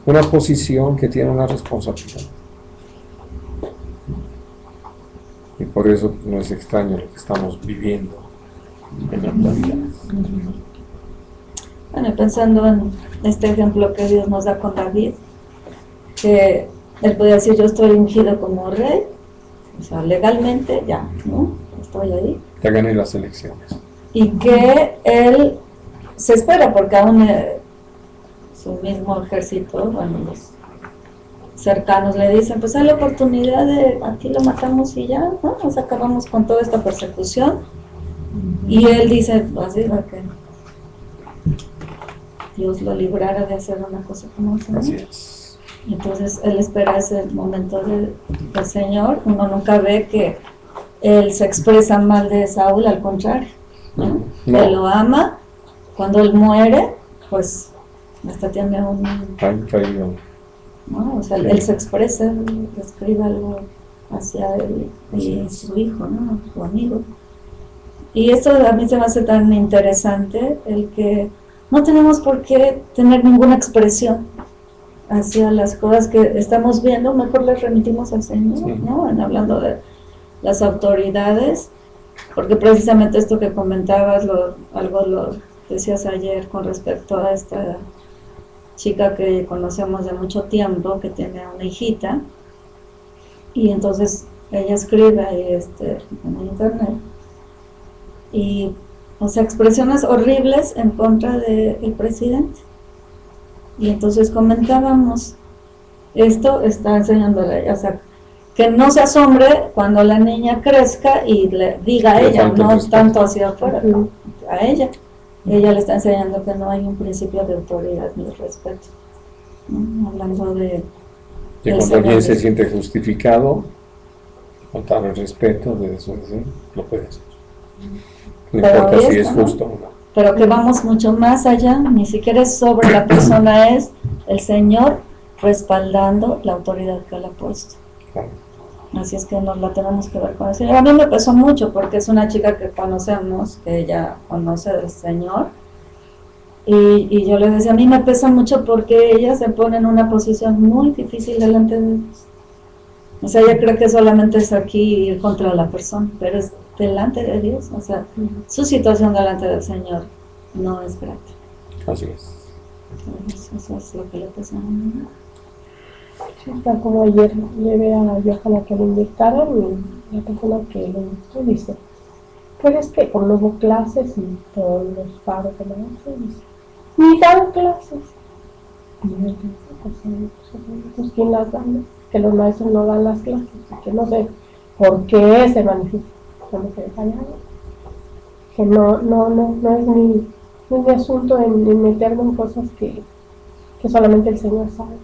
una posición, que tiene una responsabilidad? Y por eso no es extraño lo que estamos viviendo en la actualidad. Bueno, pensando en este ejemplo que Dios nos da con David, que él podía decir, yo estoy ungido como rey, o sea, legalmente ya, ¿no? Estoy ahí. Ya gané las elecciones. Y que él se espera, porque aún su mismo ejército, bueno, los cercanos le dicen, pues hay la oportunidad de, aquí lo matamos y ya, ¿no? Nos acabamos con toda esta persecución. Y él dice, así, que Dios lo librara de hacer una cosa como esa, ¿no? Así es. Entonces él espera ese momento del Señor. Uno nunca ve que él se expresa mal de Saúl, al contrario, ¿no? No. Él lo ama. Cuando él muere, pues hasta tiene un... ¿no? O sea, Sí. él se expresa, escribe algo hacia él y su hijo, ¿no? Su amigo. Y esto a mí se me hace tan interesante, el que no tenemos por qué tener ninguna expresión hacia las cosas que estamos viendo, mejor les remitimos al Señor, Sí. ¿no? Hablando de las autoridades, porque precisamente esto que comentabas, algo lo decías ayer con respecto a esta chica que conocemos de mucho tiempo, que tiene una hijita, y entonces ella escribe ahí en internet, y o sea, expresiones horribles en contra del presidente. Y entonces comentábamos, esto está enseñándole, o sea, que no se asombre cuando la niña crezca y le diga a Le ella, falta el no respeto. tanto hacia afuera, a ella. Ella le está enseñando que no hay un principio de autoridad ni de respeto, ¿no? Hablando de... Que del cuando alguien Señor. se siente justificado, faltar el respeto de desobedecer, lo puede hacer. No Pero importa ahí si está, es ¿no? justo o no. Pero que vamos mucho más allá, ni siquiera es sobre la persona, es el Señor respaldando la autoridad que Él ha puesto. Claro. Así es que nos la tenemos que ver con el Señor. A mí me pesó mucho porque es una chica que conocemos, que ella conoce del Señor. Y yo le decía, a mí me pesa mucho porque ella se pone en una posición muy difícil delante de Dios. O sea, ella cree que solamente es aquí ir contra la persona, pero es delante de Dios. O sea, su situación delante del Señor no es grata. Así es. Entonces, eso es lo que le pesa a mí. Sí, tal como ayer llevé a Johan a que lo inyectaran y la persona que lo inyectó dice, pues es que por no hubo clases y todos los paros de maestros, dice, ni dan clases. Y yo dije, pues ¿quién las da? ¿No? Que los maestros no dan las clases, que no sé por qué se manifiesta. Yo me quedé callada. Que no es mi asunto en meterme en cosas que solamente el Señor sabe.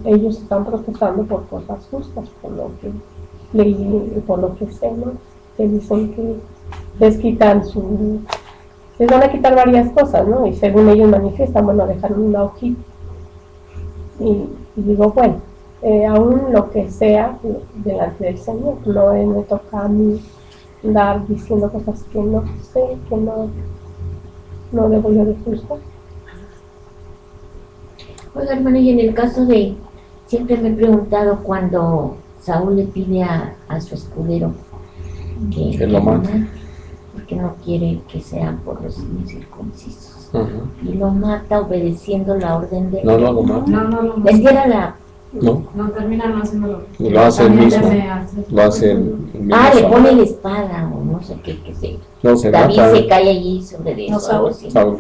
Ellos están protestando por cosas justas, por lo que leí y por lo que sé, ¿no? Que dicen que les van a quitar varias cosas, ¿no? Y según ellos manifiestan, bueno, dejan una hojita. Y digo, bueno, aún lo que sea delante del Señor, no me toca a mí andar diciendo cosas que no sé, que no debo yo de juzgar. Oiga, hermano, y en el caso de, siempre me he preguntado cuando Saúl le pide a su escudero Que lo mate. porque no quiere que sean por los incircuncisos. Uh-huh. Y lo mata obedeciendo la orden de No lo mata. No. Les diera la... No, No, terminan haciéndolo. lo hace él También mismo. se hace. Lo hace el mismo. le Saúl. pone la espada o no sé qué sé. No, se David mata. se cae allí sobre de No, eso. algo así. Saúl.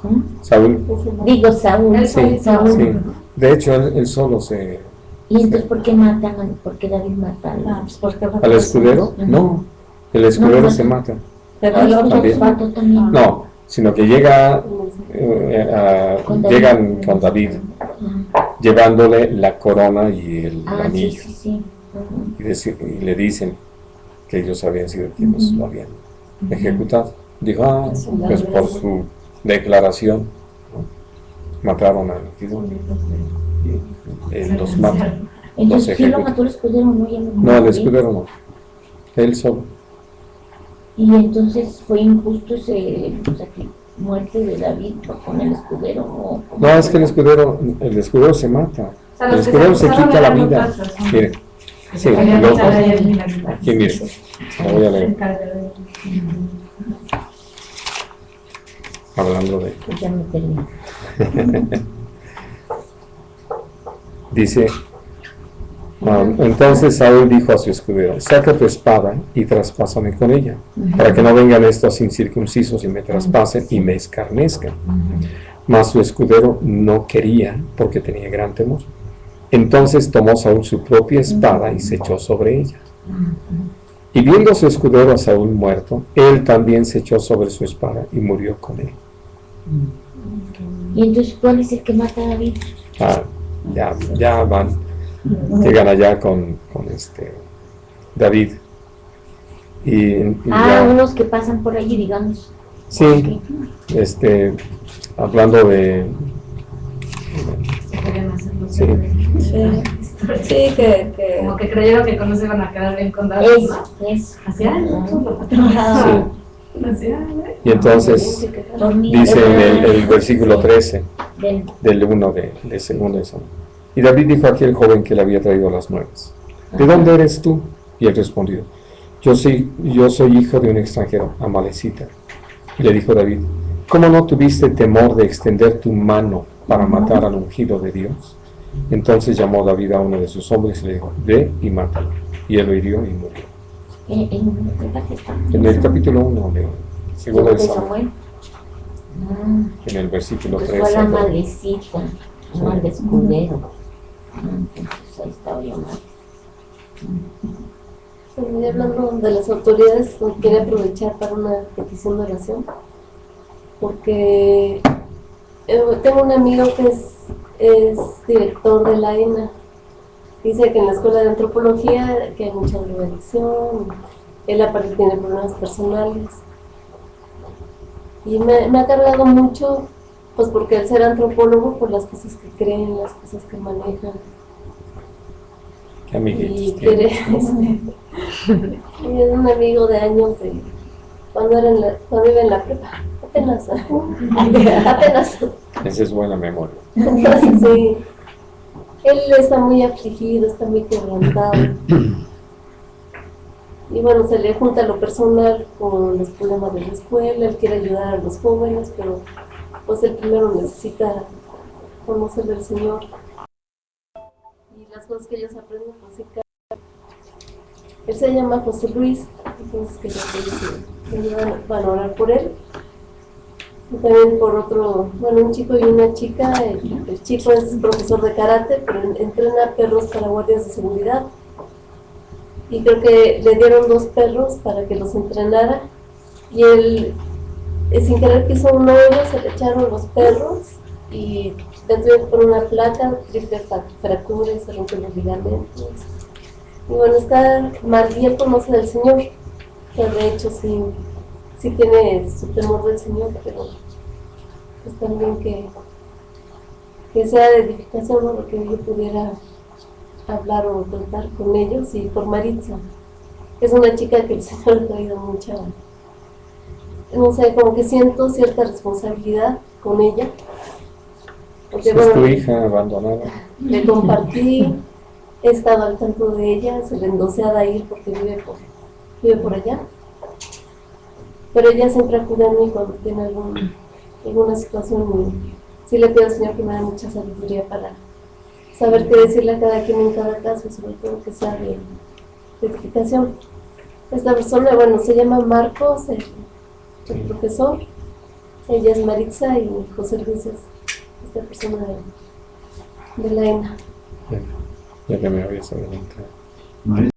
¿Cómo? Saúl. Digo, Saúl. Él Sí, Saúl. sí. De hecho, él solo se... Y entonces, ¿por qué matan? ¿Por qué David mata Pues porque ¿Al escudero? No, el escudero se mata. Pero el otro También. mató también. No, sino que llegan con David llevándole la corona y el Sí, anillo. sí. Y le dicen que ellos habían sido quienes lo habían ejecutado. Dijo, pues por su declaración, ¿no? Mataron al Gidón. Y él los mata. Entonces, ¿quién lo ejecuta. mató el escudero? No, ya No, el escudero no. Él solo. Y entonces fue injusto ese muerte de David con el escudero. ¿O cómo? No, es que el escudero se mata. O sea, El los que escudero se acusaron quita la eran vida. los falsos, ¿no? Mire, sí, Habían los echado dos. ahí el milagro. Aquí, mire, la voy a leer. Hablando de... Pues ya me perdí. Dice, entonces Saúl dijo a su escudero, saca tu espada y traspásame con ella, para que no vengan estos incircuncisos y me traspasen y me escarnezcan. Mas su escudero no quería, porque tenía gran temor. Entonces tomó Saúl su propia espada y se echó sobre ella. Y viendo su escudero a Saúl muerto, él también se echó sobre su espada y murió con él. Y entonces, ¿cuál es el que mata a David? Ya van, llegan allá con David. Y ya, Unos que pasan por allí, digamos. sí, hablando de... Querían hacerlo. Sí. Sí, que Como que creyeron que con eso iban a quedar bien con David, ¿no? Es. Así, nosotros lo Sí. matamos. Así, ¿eh? Y entonces dice en el versículo 13 del 1 de segundo de Samuel. Y David dijo a aquel joven que le había traído las nuevas, ¿de dónde eres tú? Y él respondió, yo soy hijo de un extranjero, amalecita. Y le dijo David, ¿cómo no tuviste temor de extender tu mano para matar al ungido de Dios? Entonces llamó David a uno de sus hombres y le dijo, ve y mátalo. Y él lo hirió y murió. En el capítulo 1 de segundo de Samuel, en el versículo Pues 13. fue la malecita, no al escudero. Entonces ahí estaba yo mal. Y hablando de las autoridades, quería aprovechar para una petición de oración, porque tengo un amigo que es director de la ENA Dice que en la escuela de antropología que hay mucha drogadicción, él aparte tiene problemas personales. Y me ha cargado mucho, pues porque al ser antropólogo, por las cosas que creen, las cosas que manejan. ¿Qué amiguitos Y tienes? quiere, y es un amigo de años de cuando iba en la prepa, apenas. Esa es buena memoria. Entonces, sí, él está muy afligido, está muy quebrantado. Y bueno, se le junta lo personal con los problemas de la escuela, él quiere ayudar a los jóvenes, pero pues él primero necesita conocer del Señor. Y las cosas que ellos aprenden, pues sí. Él se llama José Luis, entonces que me ayudan a orar por él. Y también por otro, bueno, un chico y una chica. El chico es profesor de karate, pero entrena perros para guardias de seguridad. Y creo que le dieron 2 perros para que los entrenara. Y él, sin querer, pisó un hoyo, se le echaron los perros y dentro de por una placa, triple fractura, se rompen los ligamentos. Y bueno, está mal, y él conoce del Señor, que de hecho sí tiene su temor del Señor, pero pues también que sea de edificación, ¿no? Porque yo pudiera hablar o tratar con ellos. Y por Maritza, que es una chica que el Señor ha traído mucha, no sé, como que siento cierta responsabilidad con ella. Porque, Es tu hija abandonada. le compartí, he estado al tanto de ella, se le endosé a ir porque vive por allá. Pero ella siempre acude a mí cuando tiene alguna situación. Y sí le pido al Señor que me dé mucha sabiduría para saber qué decirle a cada quien en cada caso, y sobre todo que sea de edificación. Esta persona, bueno, se llama Marcos, el profesor. Ella es Maritza y José Luis es esta persona de la ENA. Ya que me habías adelantado. María.